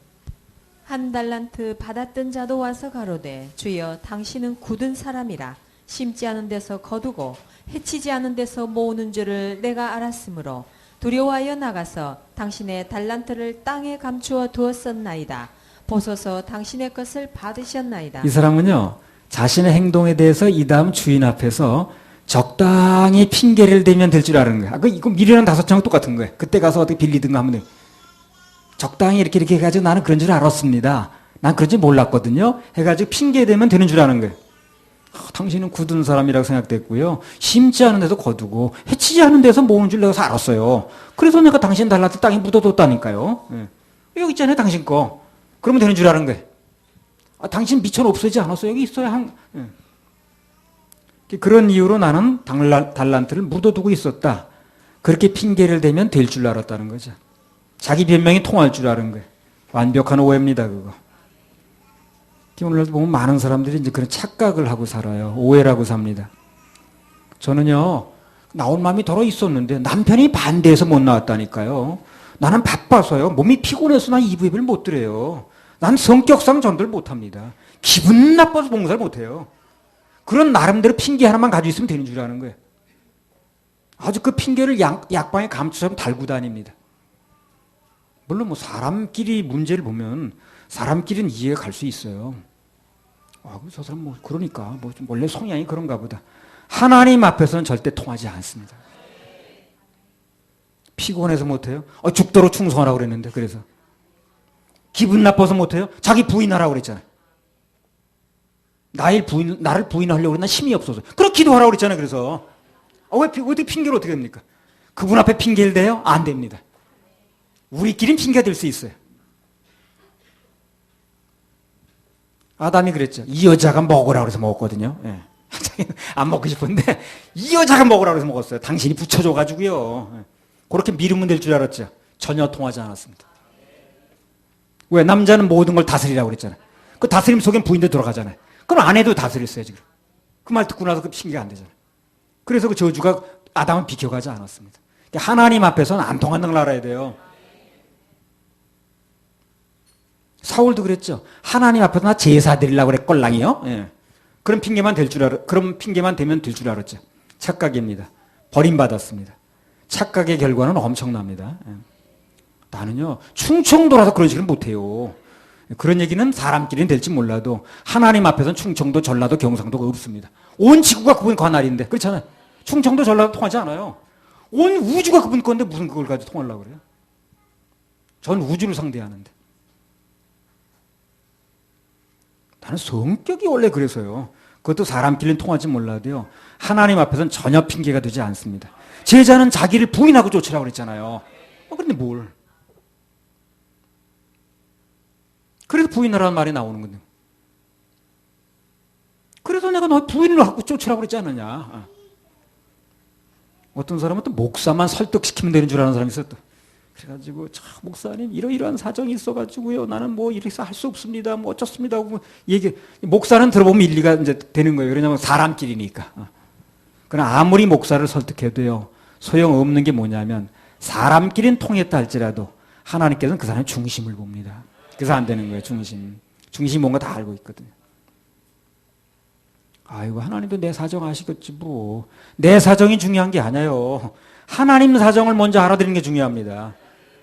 한 달란트 받았던 자도 와서 가로되 주여 당신은 굳은 사람이라 심지 않은 데서 거두고 해치지 않은 데서 모으는 줄을 내가 알았으므로 두려워하여 나가서 당신의 달란트를 땅에 감추어 두었었나이다. 보소서 당신의 것을 받으셨나이다. 이 사람은요. 자신의 행동에 대해서 이 다음 주인 앞에서 적당히 핑계를 대면 될 줄 아는 거야. 이거 미련한 5장은 똑같은 거예요. 그때 가서 어떻게 빌리든가 하면 돼. 적당히 이렇게 해가지고 나는 그런 줄 알았습니다. 난 그런 줄 몰랐거든요. 해가지고 핑계 대면 되는 줄 아는 거예요. 당신은 굳은 사람이라고 생각됐고요. 심지 않은 데서 거두고 해치지 않은 데서 모으는 줄 내가 알았어요. 그래서 내가 당신 달란트 땅에 묻어뒀다니까요. 여기 있잖아요. 당신 거. 그러면 되는 줄 아는 거예요. 당신 미천 없어지지 않았어. 여기 있어요. 그런 이유로 나는 달란트를 묻어두고 있었다. 그렇게 핑계를 대면 될 줄 알았다는 거죠. 자기 변명이 통할 줄 아는 거예요. 완벽한 오해입니다. 그거. 오늘날도 보면 많은 사람들이 이제 그런 착각을 하고 살아요. 오해를 하고 삽니다. 저는요, 나올 마음이 더러 있었는데 남편이 반대해서 못 나왔다니까요. 나는 바빠서요. 몸이 피곤해서 난 이부 예배를 못 드려요. 난 성격상 전도를 못 합니다. 기분 나빠서 봉사를 못 해요. 그런 나름대로 핑계 하나만 가지고 있으면 되는 줄 아는 거예요. 아주 그 핑계를 약방에 감추처럼 달고 다닙니다. 물론 뭐 사람끼리 문제를 보면 사람끼리는 이해가 갈 수 있어요. 저 사람 뭐 그러니까 뭐 좀 원래 성향이 그런가 보다. 하나님 앞에서는 절대 통하지 않습니다. 피곤해서 못해요? 죽도록 충성하라고 그랬는데 그래서 기분 나빠서 못해요? 자기 부인하라고 그랬잖아요. 나를 부인하려고 그랬나 힘이 없어서. 그럼 기도하라고 그랬잖아요. 그래서 어떻게 핑계를 어떻게 됩니까? 그분 앞에 핑계를 대요? 안 됩니다. 우리끼리는 핑계 댈 수 있어요. 아담이 그랬죠. 이 여자가 먹으라고 해서 먹었거든요. 예. 안 먹고 싶은데 이 여자가 먹으라고 해서 먹었어요. 당신이 붙여줘가지고요. 예. 그렇게 미루면 될 줄 알았죠. 전혀 통하지 않았습니다. 왜? 남자는 모든 걸 다스리라고 그랬잖아요. 그 다스림 속엔 부인도 들어가잖아요. 그럼 아내도 다스렸어요, 지금. 그 말 듣고 나서 그 핑계가 안 되잖아요. 그래서 그 저주가 아담은 비켜가지 않았습니다. 하나님 앞에서는 안 통한다는 걸 알아야 돼요. 사울도 그랬죠. 하나님 앞에서 나 제사 드리려고 그래, 꼴랑이요. 예. 그런 핑계만 되면 될 줄 알았죠. 착각입니다. 버림받았습니다. 착각의 결과는 엄청납니다. 예. 나는요, 충청도라서 그런 식으로 못해요. 그런 얘기는 사람끼리는 될지 몰라도 하나님 앞에서는 충청도, 전라도, 경상도가 없습니다. 온 지구가 그분 관할인데 그렇잖아요. 충청도, 전라도 통하지 않아요. 온 우주가 그분 건데 무슨 그걸 가지고 통하려고 그래요? 전 우주를 상대하는데. 나는 성격이 원래 그래서요. 그것도 사람끼리는 통하지 몰라도요. 하나님 앞에서는 전혀 핑계가 되지 않습니다. 제자는 자기를 부인하고 쫓으라고 그랬잖아요. 그런데 뭘? 그래서 부인하라는 말이 나오는 건데. 그래서 내가 너 부인을 하고 쫓으라고 그랬지 않느냐. 어떤 사람은 또 목사만 설득시키면 되는 줄 아는 사람이 있어 또. 그래가지고 목사님 이러이러한 사정이 있어가지고요. 나는 뭐 이렇게 할 수 없습니다. 뭐 어쩌습니다. 하고 얘기. 목사는 들어보면 일리가 이제 되는 거예요. 왜냐하면 사람끼리니까. 그러나 아무리 목사를 설득해도요. 소용없는 게 뭐냐면 사람끼리는 통했다 할지라도 하나님께서는 그 사람의 중심을 봅니다. 그래서 안 되는 거예요. 중심이 뭔가 다 알고 있거든요. 아이고 하나님도 내 사정 아시겠지 뭐. 내 사정이 중요한 게 아니에요. 하나님 사정을 먼저 알아들이는 게 중요합니다.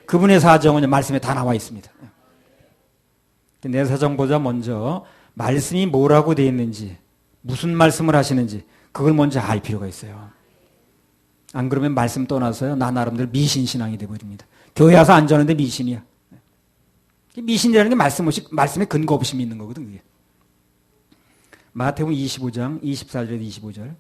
그분의 사정은 말씀에 다 나와 있습니다. 내 사정보다 먼저 말씀이 뭐라고 되어 있는지, 무슨 말씀을 하시는지 그걸 먼저 알 필요가 있어요. 안 그러면 말씀 떠나서요. 나 나름대로 미신신앙이 돼버립니다. 교회 와서 앉았는데 미신이야. 미신이라는 게 말씀에 근거 없이 믿는 거거든. 그게. 마태복음 25장 24절에서 25절.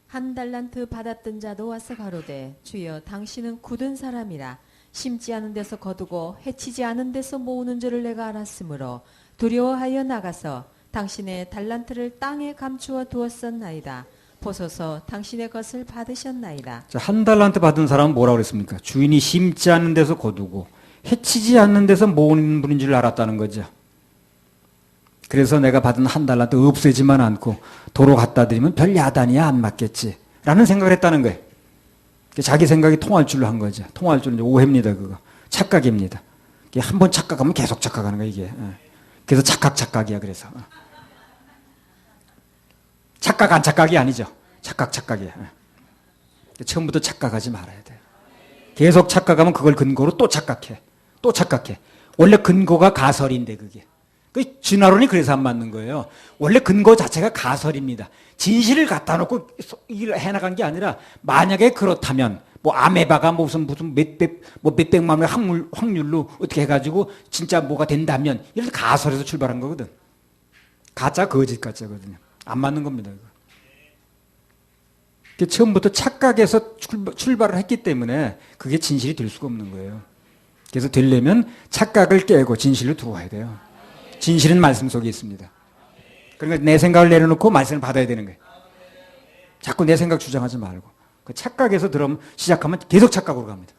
한 달란트 받았던 자도 와서 가로되 주여 당신은 굳은 사람이라 심지 않은 데서 거두고 해치지 않은 데서 모으는 줄을 내가 알았으므로 두려워하여 나가서 당신의 달란트를 땅에 감추어 두었었나이다. 보소서 당신의 것을 받으셨나이다. 자, 한 달란트 받은 사람은 뭐라고 그랬습니까? 주인이 심지 않는 데서 거두고 해치지 않는 데서 모으는 분인 줄 알았다는 거죠. 그래서 내가 받은 한 달란트 없애지만 않고 도로 갖다 드리면 별 야단이야 안 맞겠지 라는 생각을 했다는 거예요. 자기 생각이 통할 줄로 한 거죠. 통할 줄은 오해입니다. 그거 착각입니다. 한번 착각하면 계속 착각하는 거예요. 이게. 그래서 착각이야. 그래서 착각 안 착각이 아니죠. 착각이야. 처음부터 착각하지 말아야 돼요. 계속 착각하면 그걸 근거로 또 착각해. 원래 근거가 가설인데 그게. 그 진화론이 그래서 안 맞는 거예요. 원래 근거 자체가 가설입니다. 진실을 갖다 놓고 일을 해나간 게 아니라 만약에 그렇다면 뭐 아메바가 무슨 몇백만 원의 확률로 어떻게 해가지고 진짜 뭐가 된다면 이래서 가설에서 출발한 거거든. 가짜 거짓 가짜거든요. 안 맞는 겁니다. 처음부터 착각해서 출발을 했기 때문에 그게 진실이 될 수가 없는 거예요. 그래서 되려면 착각을 깨고 진실로 들어와야 돼요. 진실은 말씀 속에 있습니다. 그러니까 내 생각을 내려놓고 말씀을 받아야 되는 거예요. 자꾸 내 생각 주장하지 말고. 그 착각에서 시작하면 계속 착각으로 갑니다.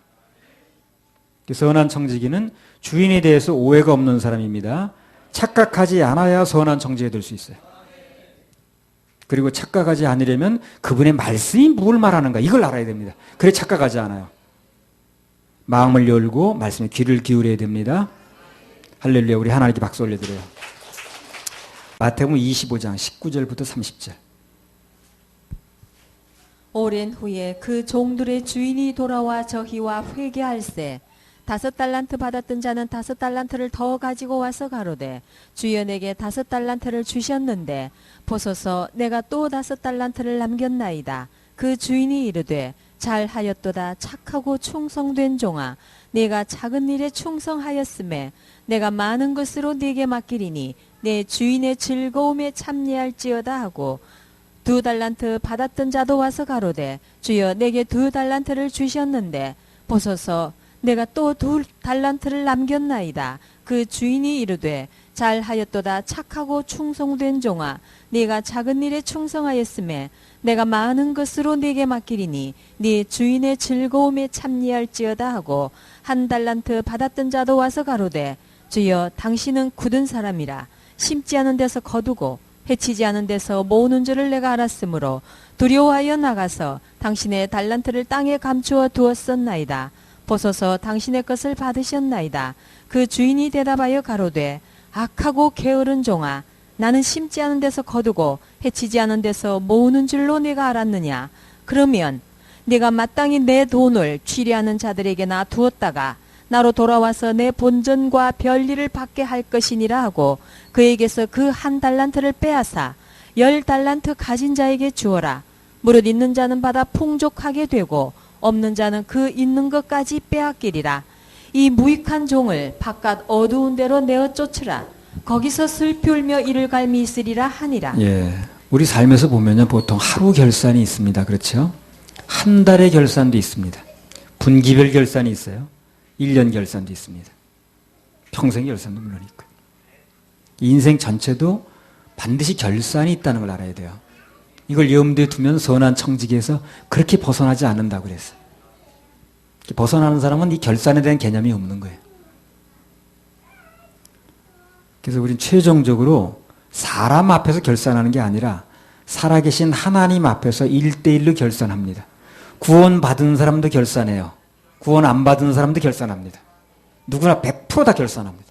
선한 청지기는 주인에 대해서 오해가 없는 사람입니다. 착각하지 않아야 선한 청지가 될 수 있어요. 그리고 착각하지 않으려면 그분의 말씀이 뭘 말하는가 이걸 알아야 됩니다. 그래 착각하지 않아요. 마음을 열고 말씀에 귀를 기울여야 됩니다. 할렐루야. 우리 하나님께 박수 올려드려요. 마태복음 25장 19절부터 30절. 오랜 후에 그 종들의 주인이 돌아와 저희와 회개할세 5달란트 받았던 자는 5달란트를 더 가지고 와서 가로되 주여 내게 5달란트를 주셨는데 보소서 내가 또 5달란트를 남겼나이다. 그 주인이 이르되 잘하였도다 착하고 충성된 종아 내가 작은 일에 충성하였음에 내가 많은 것으로 네게 맡기리니 내 주인의 즐거움에 참여할지어다 하고 2달란트 받았던 자도 와서 가로되 주여 내게 2달란트를 주셨는데 보소서 내가 또 2달란트를 남겼나이다. 그 주인이 이르되 잘하였도다 착하고 충성된 종아 네가 작은 일에 충성하였음에 내가 많은 것으로 네게 맡기리니 네 주인의 즐거움에 참여할지어다 하고 1달란트 받았던 자도 와서 가로되 주여 당신은 굳은 사람이라 심지 않은 데서 거두고 해치지 않은 데서 모으는 줄을 내가 알았으므로 두려워하여 나가서 당신의 달란트를 땅에 감추어 두었었나이다. 보소서 당신의 것을 받으셨나이다. 그 주인이 대답하여 가로되 악하고 게으른 종아 나는 심지 않은 데서 거두고 해치지 않은 데서 모으는 줄로 내가 알았느냐. 그러면 네가 마땅히 내 돈을 취리하는 자들에게나 두었다가 나로 돌아와서 내 본전과 별일을 받게 할 것이니라 하고 그에게서 그 1달란트를 빼앗아 10달란트 가진 자에게 주어라. 무릇 있는 자는 받아 풍족하게 되고 없는 자는 그 있는 것까지 빼앗기리라. 이 무익한 종을 바깥 어두운 데로 내어 쫓으라. 거기서 슬피 울며 이를 갈미 있으리라 하니라. 예, 우리 삶에서 보면요 보통 하루 결산이 있습니다. 그렇죠? 한 달의 결산도 있습니다. 분기별 결산이 있어요. 1년 결산도 있습니다. 평생 결산도 물론 있고. 인생 전체도 반드시 결산이 있다는 걸 알아야 돼요. 이걸 염두에 두면 선한 청지기에서 그렇게 벗어나지 않는다고 그랬어요. 벗어나는 사람은 이 결산에 대한 개념이 없는 거예요. 그래서 우리는 최종적으로 사람 앞에서 결산하는 게 아니라 살아계신 하나님 앞에서 1대1로 결산합니다. 구원받은 사람도 결산해요. 구원 안 받은 사람도 결산합니다. 누구나 100% 다 결산합니다.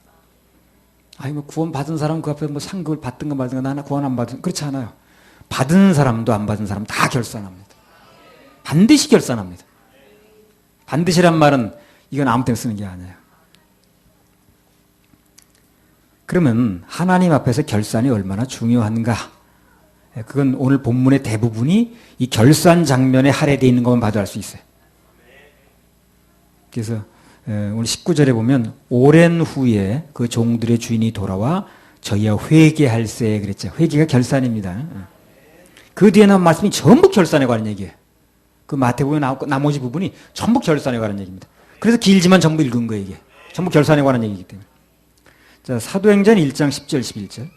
아니 뭐 구원 받은 사람 그 앞에 뭐 상급을 받든가 말든가 나는 구원 안 받은 그렇지 않아요. 받은 사람도 안 받은 사람 다 결산합니다. 반드시 결산합니다. 반드시란 말은 이건 아무 때나 쓰는 게 아니에요. 그러면 하나님 앞에서 결산이 얼마나 중요한가? 그건 오늘 본문의 대부분이 이 결산 장면에 할애되어 있는 것만 봐도 알 수 있어요. 그래서 오늘 19절에 보면 오랜 후에 그 종들의 주인이 돌아와 저희와 회개할세 그랬죠. 회개가 결산입니다. 그 뒤에 나온 말씀이 전부 결산에 관한 얘기예요. 그 마태복음에 나온 나머지 부분이 전부 결산에 관한 얘기입니다. 그래서 길지만 전부 읽은 거예요. 이게 전부 결산에 관한 얘기이기 때문에. 자, 사도행전 1장 10절 11절.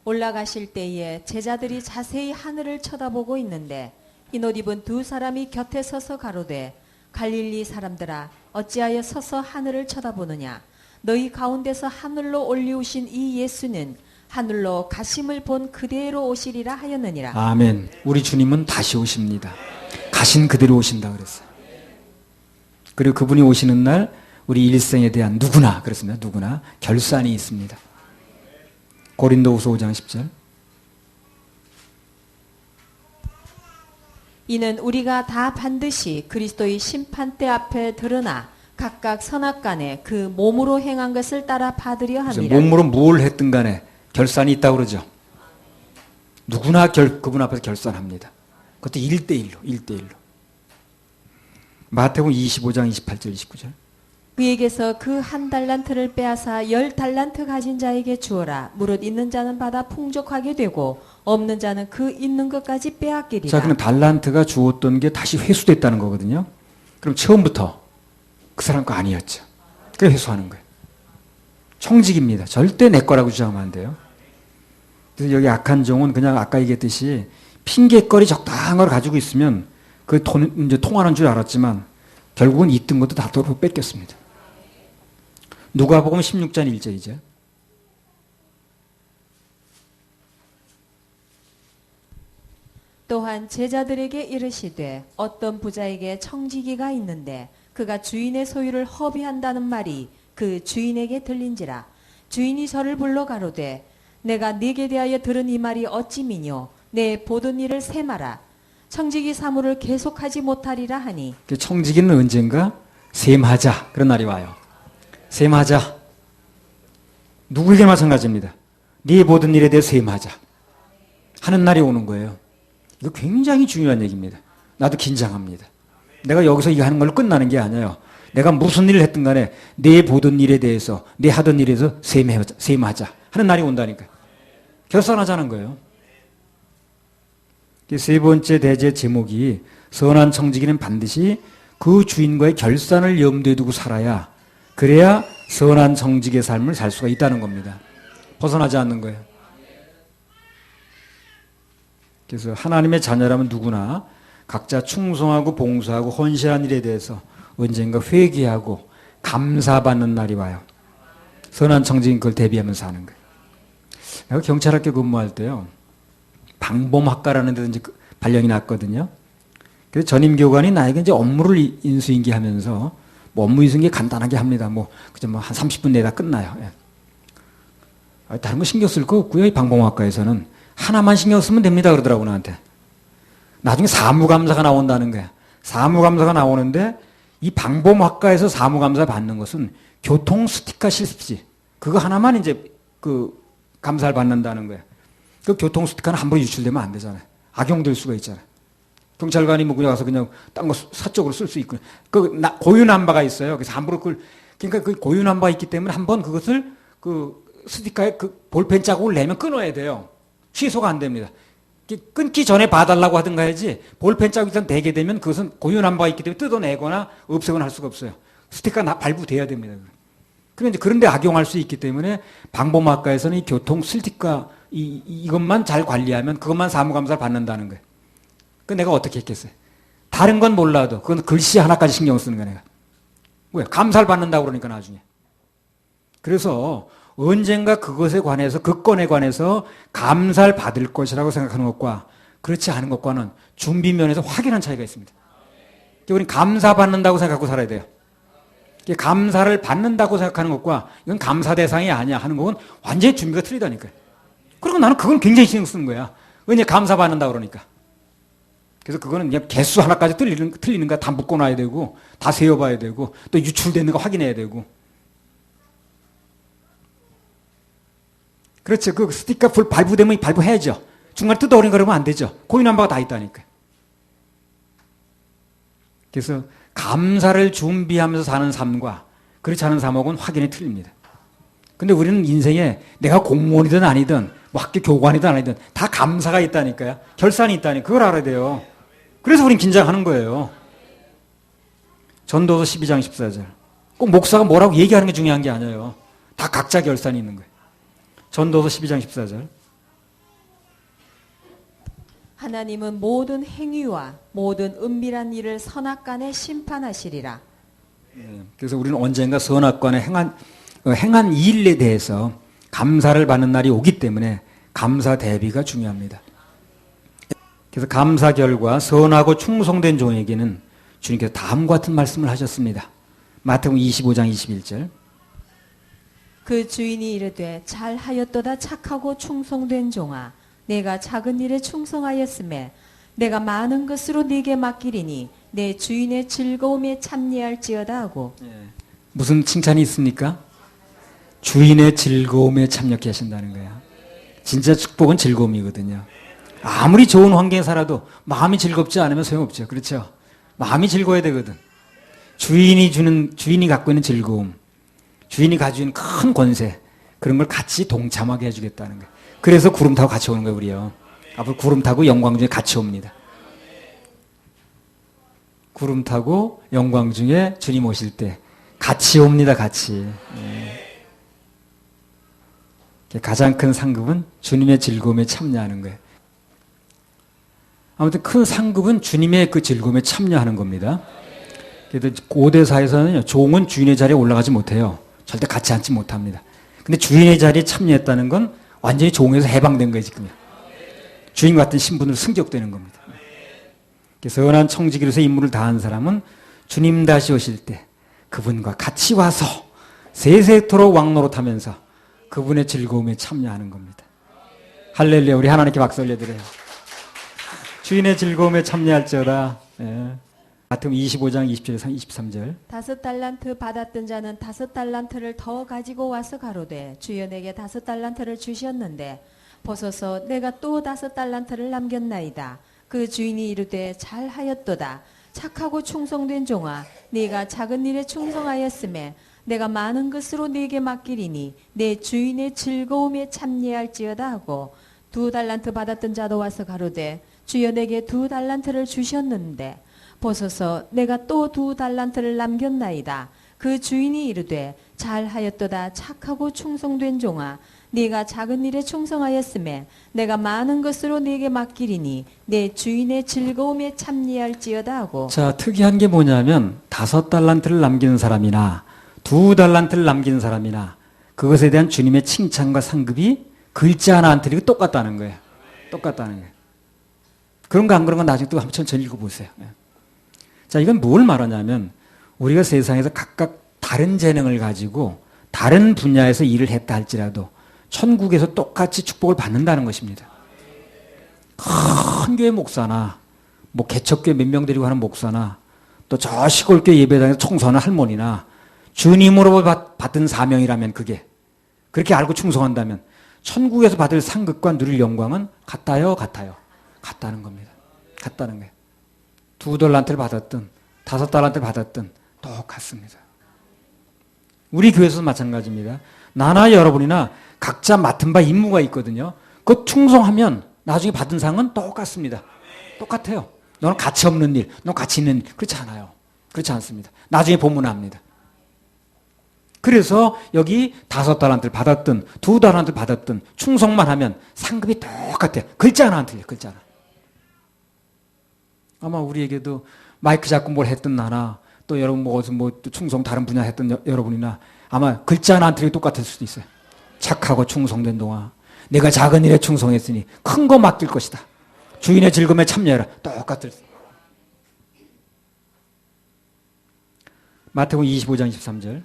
올라가실 때에 제자들이 자세히 하늘을 쳐다보고 있는데 흰 옷 입은 2사람이 곁에 서서 가로되 갈릴리 사람들아 어찌하여 서서 하늘을 쳐다보느냐. 너희 가운데서 하늘로 올리우신 이 예수는 하늘로 가심을 본 그대로 오시리라 하였느니라. 아멘. 우리 주님은 다시 오십니다. 가신 그대로 오신다 그랬어요. 그리고 그분이 오시는 날 우리 일생에 대한 누구나 그렇습니다. 누구나 결산이 있습니다. 고린도후서 5장 10절. 이는 우리가 다 반드시 그리스도의 심판대 앞에 드러나 각각 선악간에 그 몸으로 행한 것을 따라 받으려 함이라. 몸으로 뭘 했든 간에 결산이 있다고 그러죠. 누구나 그분 앞에서 결산합니다. 그것도 1대1로. 마태복음 25장 28절 29절. 그에게서 그 1달란트를 빼앗아 10달란트 가진 자에게 주어라. 무릇 있는 자는 받아 풍족하게 되고 없는 자는 그 있는 것까지 빼앗기리라. 자, 그럼 달란트가 주었던 게 다시 회수됐다는 거거든요. 그럼 처음부터 그 사람 거 아니었죠. 그래서 회수하는 거예요. 청직입니다. 절대 내 거라고 주장하면 안 돼요. 그래서 여기 악한 종은 그냥 아까 얘기했듯이 핑계거리 적당한 걸 가지고 있으면 그 돈 이제 통하는 줄 알았지만 결국은 있던 것도 다 도로 뺏겼습니다. 누가복음 16장 1절이죠. 또한 제자들에게 이르시되 어떤 부자에게 청지기가 있는데 그가 주인의 소유를 허비한다는 말이 그 주인에게 들린지라. 주인이 저를 불러 가로되 내가 네게 대하여 들은 이 말이 어찌 미뇨. 내 보던 일을 세마라. 청지기 사무를 계속하지 못하리라 하니. 청지기는 언젠가 셈하자 그런 날이 와요. 셈하자. 누구에게 마찬가지입니다. 네 모든 일에 대해 셈하자 하는 날이 오는 거예요. 이거 굉장히 중요한 얘기입니다. 나도 긴장합니다. 내가 여기서 이거 하는 걸로 끝나는 게 아니에요. 내가 무슨 일을 했든 간에 내 보던 일에 대해서 내 하던 일에 대해서 셈하자 하는 날이 온다니까요. 결산하자는 거예요. 세 번째 대제 제목이 선한 청지기는 반드시 그 주인과의 결산을 염두에 두고 살아야 그래야 선한 청지기의 삶을 살 수가 있다는 겁니다. 벗어나지 않는 거예요. 그래서 하나님의 자녀라면 누구나 각자 충성하고 봉사하고 헌신한 일에 대해서 언젠가 회개하고 감사받는 날이 와요. 선한 청지기는 그걸 대비하면서 하는 거예요. 내가 경찰학교 근무할 때요. 방범학과라는 데서 이제 발령이 났거든요. 그래서 전임교관이 나에게 이제 업무를 인수인계하면서 뭐 업무 인수인계 간단하게 합니다. 그저 한 30분 내다 끝나요. 예. 다른 거 신경 쓸 거 없고요. 이 방범학과에서는 하나만 신경 쓰면 됩니다. 그러더라고 나한테. 나중에 사무감사가 나온다는 거야. 사무감사가 나오는데 이 방범학과에서 사무감사 받는 것은 교통 스티커 실습지. 그거 하나만 이제 감사를 받는다는 거야. 그 교통 스티커는 함부로 유출되면 안 되잖아요. 악용될 수가 있잖아요. 경찰관이 그냥 가서 그냥 딴 거 사적으로 쓸 수 있고. 고유남바가 있어요. 그래서 함부로 그러니까 그 고유남바가 있기 때문에 한번 그것을 스티커에 볼펜 자국을 내면 끊어야 돼요. 취소가 안 됩니다. 끊기 전에 봐달라고 하든가 해야지 볼펜 자국이 일단 되게 되면 그것은 고유남바가 있기 때문에 뜯어내거나 없애거나 할 수가 없어요. 스티커가 발부돼야 됩니다. 그런데 그런데 악용할 수 있기 때문에 방범학과에서는 이 교통 스티커 이것만 잘 관리하면 그것만 사무감사를 받는다는 거예요. 그 내가 어떻게 했겠어요? 다른 건 몰라도 그건 글씨 하나까지 신경 쓰는 거야 내가. 왜? 감사를 받는다고 그러니까 나중에. 그래서 언젠가 그것에 관해서 그 건에 관해서 감사를 받을 것이라고 생각하는 것과 그렇지 않은 것과는 준비 면에서 확연한 차이가 있습니다. 우리는 감사받는다고 생각하고 살아야 돼요. 감사를 받는다고 생각하는 것과 이건 감사 대상이 아니야 하는 것은 완전히 준비가 틀리다니까요. 그리고 나는 그건 굉장히 신경 쓰는 거야. 왜냐 감사받는다 그러니까. 그래서 그거는 그냥 개수 하나까지 틀리는가 다 묶어놔야 되고 다 세어봐야 되고 또 유출되는 거 확인해야 되고. 그렇죠. 그 스티커 발부되면 발부해야죠. 중간에 뜯어버린 거라면 안 되죠. 고유남바가 다 있다니까요. 그래서 감사를 준비하면서 사는 삶과 그렇지 않은 삶하고는 확연히 틀립니다. 근데 우리는 인생에 내가 공무원이든 아니든 학교 교관이든 아니든 다 감사가 있다니까요. 결산이 있다니 그걸 알아야 돼요. 그래서 우린 긴장하는 거예요. 전도서 12장 14절. 꼭 목사가 뭐라고 얘기하는 게 중요한 게 아니에요. 다 각자 결산이 있는 거예요. 전도서 12장 14절. 하나님은 모든 행위와 모든 은밀한 일을 선악간에 심판하시리라. 그래서 우리는 언젠가 선악간에 행한 일에 대해서 감사를 받는 날이 오기 때문에 감사 대비가 중요합니다. 그래서 감사 결과 선하고 충성된 종에게는 주님께서 다음과 같은 말씀을 하셨습니다. 마태복음 25장 21절. 그 주인이 이르되 잘하였도다 착하고 충성된 종아 내가 작은 일에 충성하였음에 내가 많은 것으로 네게 맡기리니 내 주인의 즐거움에 참여할지어다 하고. 무슨 칭찬이 있습니까? 주인의 즐거움에 참여케 하신다는 거야. 진짜 축복은 즐거움이거든요. 아무리 좋은 환경에 살아도 마음이 즐겁지 않으면 소용없죠. 그렇죠? 마음이 즐거워야 되거든. 주인이 갖고 있는 즐거움, 주인이 가지고 있는 큰 권세, 그런 걸 같이 동참하게 해주겠다는 거예요. 그래서 구름 타고 같이 오는 거예요, 우리요. 앞으로 구름 타고 영광 중에 같이 옵니다. 구름 타고 영광 중에 주님 오실 때 같이 옵니다, 같이. 가장 큰 상급은 주님의 즐거움에 참여하는 거예요. 아무튼 큰 상급은 주님의 그 즐거움에 참여하는 겁니다. 그래서 고대 사회에서는 종은 주인의 자리에 올라가지 못해요. 절대 같이 앉지 못합니다. 근데 주인의 자리에 참여했다는 건 완전히 종에서 해방된 거예요, 지금요. 주인 같은 신분으로 승격되는 겁니다. 선한 청지기로서 임무를 다한 사람은 주님 다시 오실 때 그분과 같이 와서 세세토록 왕노릇하면서 그분의 즐거움에 참여하는 겁니다. 할렐루야. 우리 하나님께 박수 올려드려요. 주인의 즐거움에 참여할지어다. 예. 마태복음 25장 20절에서 23절. 5달란트 받았던 자는 5달란트를 더 가지고 와서 가로되 주여 내게 5달란트를 주셨는데 보소서 내가 또 5달란트를 남겼나이다. 그 주인이 이르되 잘하였도다. 착하고 충성된 종아, 네가 작은 일에 충성하였음에 내가 많은 것으로 네게 맡기리니 내 주인의 즐거움에 참여할지어다 하고 2달란트 받았던 자도 와서 가로되 주여 내게 2달란트를 주셨는데 보소서 내가 또 2달란트를 남겼나이다. 그 주인이 이르되 잘하였도다. 착하고 충성된 종아, 네가 작은 일에 충성하였음에 내가 많은 것으로 네게 맡기리니 내 주인의 즐거움에 참여할지어다 하고. 자, 특이한 게 뭐냐면 5달란트를 남기는 사람이나 2달란트를 남기는 사람이나 그것에 대한 주님의 칭찬과 상급이 글자 하나 안 틀리고 똑같다는 거예요. 똑같다는 거예요. 그런 거 안 그런 건 나중에 또 한번 천천히 읽어보세요. 자, 이건 뭘 말하냐면 우리가 세상에서 각각 다른 재능을 가지고 다른 분야에서 일을 했다 할지라도 천국에서 똑같이 축복을 받는다는 것입니다. 큰 교회 목사나 뭐 개척교회 몇 명 데리고 하는 목사나 또 저 시골교회 예배당에서 청소하는 할머니나 주님으로 받은 사명이라면 그게 그렇게 알고 충성한다면 천국에서 받을 상급과 누릴 영광은 같아요, 같아요. 같다는 겁니다. 같다는 거예요. 2달란트를 받았든 5달란트를 받았든 똑같습니다. 우리 교회에서도 마찬가지입니다. 나나 여러분이나 각자 맡은 바 임무가 있거든요. 그 충성하면 나중에 받은 상은 똑같습니다. 똑같아요. 너는 가치 없는 일, 너는 가치 있는 일. 그렇지 않아요. 그렇지 않습니다. 나중에 보면 압니다. 그래서 여기 5달란트를 받았든 2달란트를 받았든 충성만 하면 상급이 똑같아요. 글자 하나 안 틀려요. 글자 하나. 아마 우리에게도 마이크 잡고 뭘 했던 나나 또 여러분 뭐 어디서 뭐 충성 다른 분야 했던 여러분이나 아마 글자 하나 안 틀리게 똑같을 수도 있어요. 착하고 충성된 동안 내가 작은 일에 충성했으니 큰 거 맡길 것이다. 주인의 즐거움에 참여해라. 똑같을 수. 마태복음 25장 23절.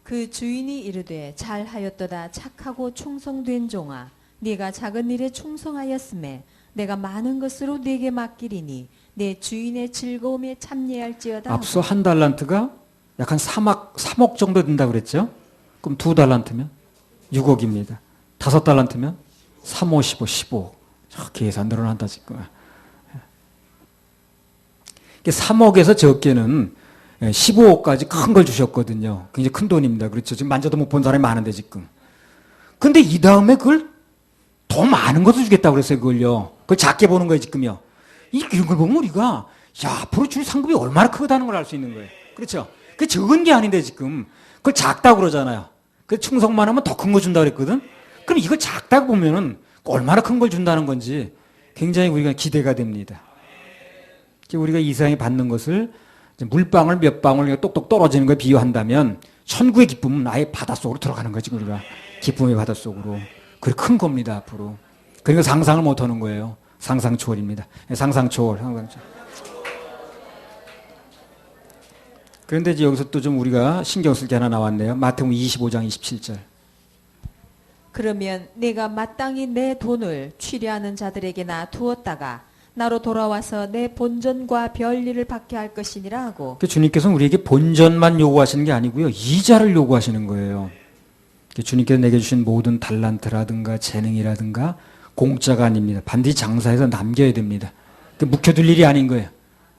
그 주인이 이르되 잘하였도다. 착하고 충성된 종아, 네가 작은 일에 충성하였음에 내가 많은 것으로 네게 맡기리니 내 주인의 즐거움에 참여할지어다. 앞서 1달란트가 약 한 3억 정도 든다고 그랬죠? 그럼 2달란트면 6억입니다. 5달란트면 3, 5, 15, 15억. 계산 늘어난다 지금. 3억에서 적게는 15억까지 큰 걸 주셨거든요. 굉장히 큰 돈입니다. 그렇죠? 지금 만져도 못 본 사람이 많은데 지금. 근데 이 다음에 그걸 더 많은 것을 주겠다고 그랬어요. 그걸요. 그걸 작게 보는 거예요, 지금요. 이런 걸 보면 우리가 야, 앞으로 줄 상급이 얼마나 크다는 걸 알 수 있는 거예요. 그렇죠? 그게 적은 게 아닌데 지금 그걸 작다고 그러잖아요. 그 충성만 하면 더 큰 거 준다고 그랬거든. 그럼 이걸 작다고 보면은 얼마나 큰 걸 준다는 건지 굉장히 우리가 기대가 됩니다. 우리가 이 세상에 받는 것을 물방울 몇 방울 똑똑 떨어지는 거에 비유한다면 천국의 기쁨은 아예 바닷속으로 들어가는 거지. 우리가 기쁨의 바닷속으로. 그게 큰 겁니다. 앞으로. 그러니까 상상을 못하는 거예요. 상상 초월입니다. 상상 초월. 상상 초월. 그런데 이제 여기서 또 좀 우리가 신경 쓸 게 하나 나왔네요. 마태복음 25장 27절. 그러면 내가 마땅히 내 돈을 취려하는 자들에게나 두었다가 나로 돌아와서 내 본전과 별일을 받게 할 것이니라 하고. 주님께서는 우리에게 본전만 요구하시는 게 아니고요. 이자를 요구하시는 거예요. 주님께서 내게 주신 모든 달란트라든가 재능이라든가 공짜가 아닙니다. 반드시 장사해서 남겨야 됩니다. 묵혀둘 일이 아닌 거예요.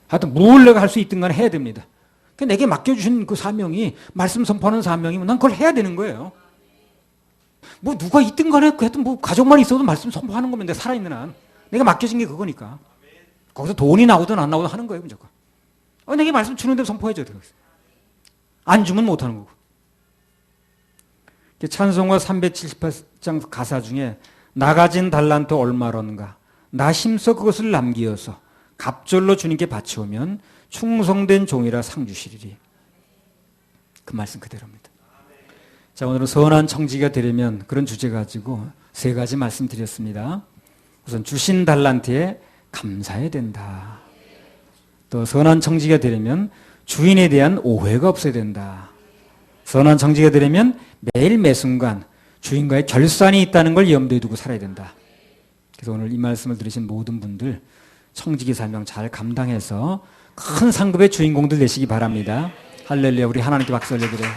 하여튼 뭘 내가 할 수 있든 간에 해야 됩니다. 내게 맡겨주신 그 사명이 말씀 선포하는 사명이면 난 그걸 해야 되는 거예요. 뭐 누가 있든 간에 하여튼 뭐 가족만 있어도 말씀 선포하는 거면 내가 살아있는 한 내가 맡겨진 게 그거니까. 거기서 돈이 나오든 안 나오든 하는 거예요. 무조건. 내게 말씀 주는 대로 선포해줘야 돼요. 안 주면 못하는 거고. 찬송가 378장 가사 중에 나 가진 달란트 얼마런가 나 힘써 그것을 남기어서 갑절로 주님께 바치오면 충성된 종이라 상 주시리리. 그 말씀 그대로입니다. 자, 오늘은 선한 청지기가 되려면 그런 주제 가지고 세 가지 말씀드렸습니다. 우선 주신 달란트에 감사해야 된다. 또 선한 청지기가 되려면 주인에 대한 오해가 없어야 된다. 선한 청지기가 되려면 매일 매순간 주인과의 결산이 있다는 걸 염두에 두고 살아야 된다. 그래서 오늘 이 말씀을 들으신 모든 분들 청지기 사명 잘 감당해서 큰 상급의 주인공들 되시기 바랍니다. 할렐루야. 우리 하나님께 박수 올려드려요.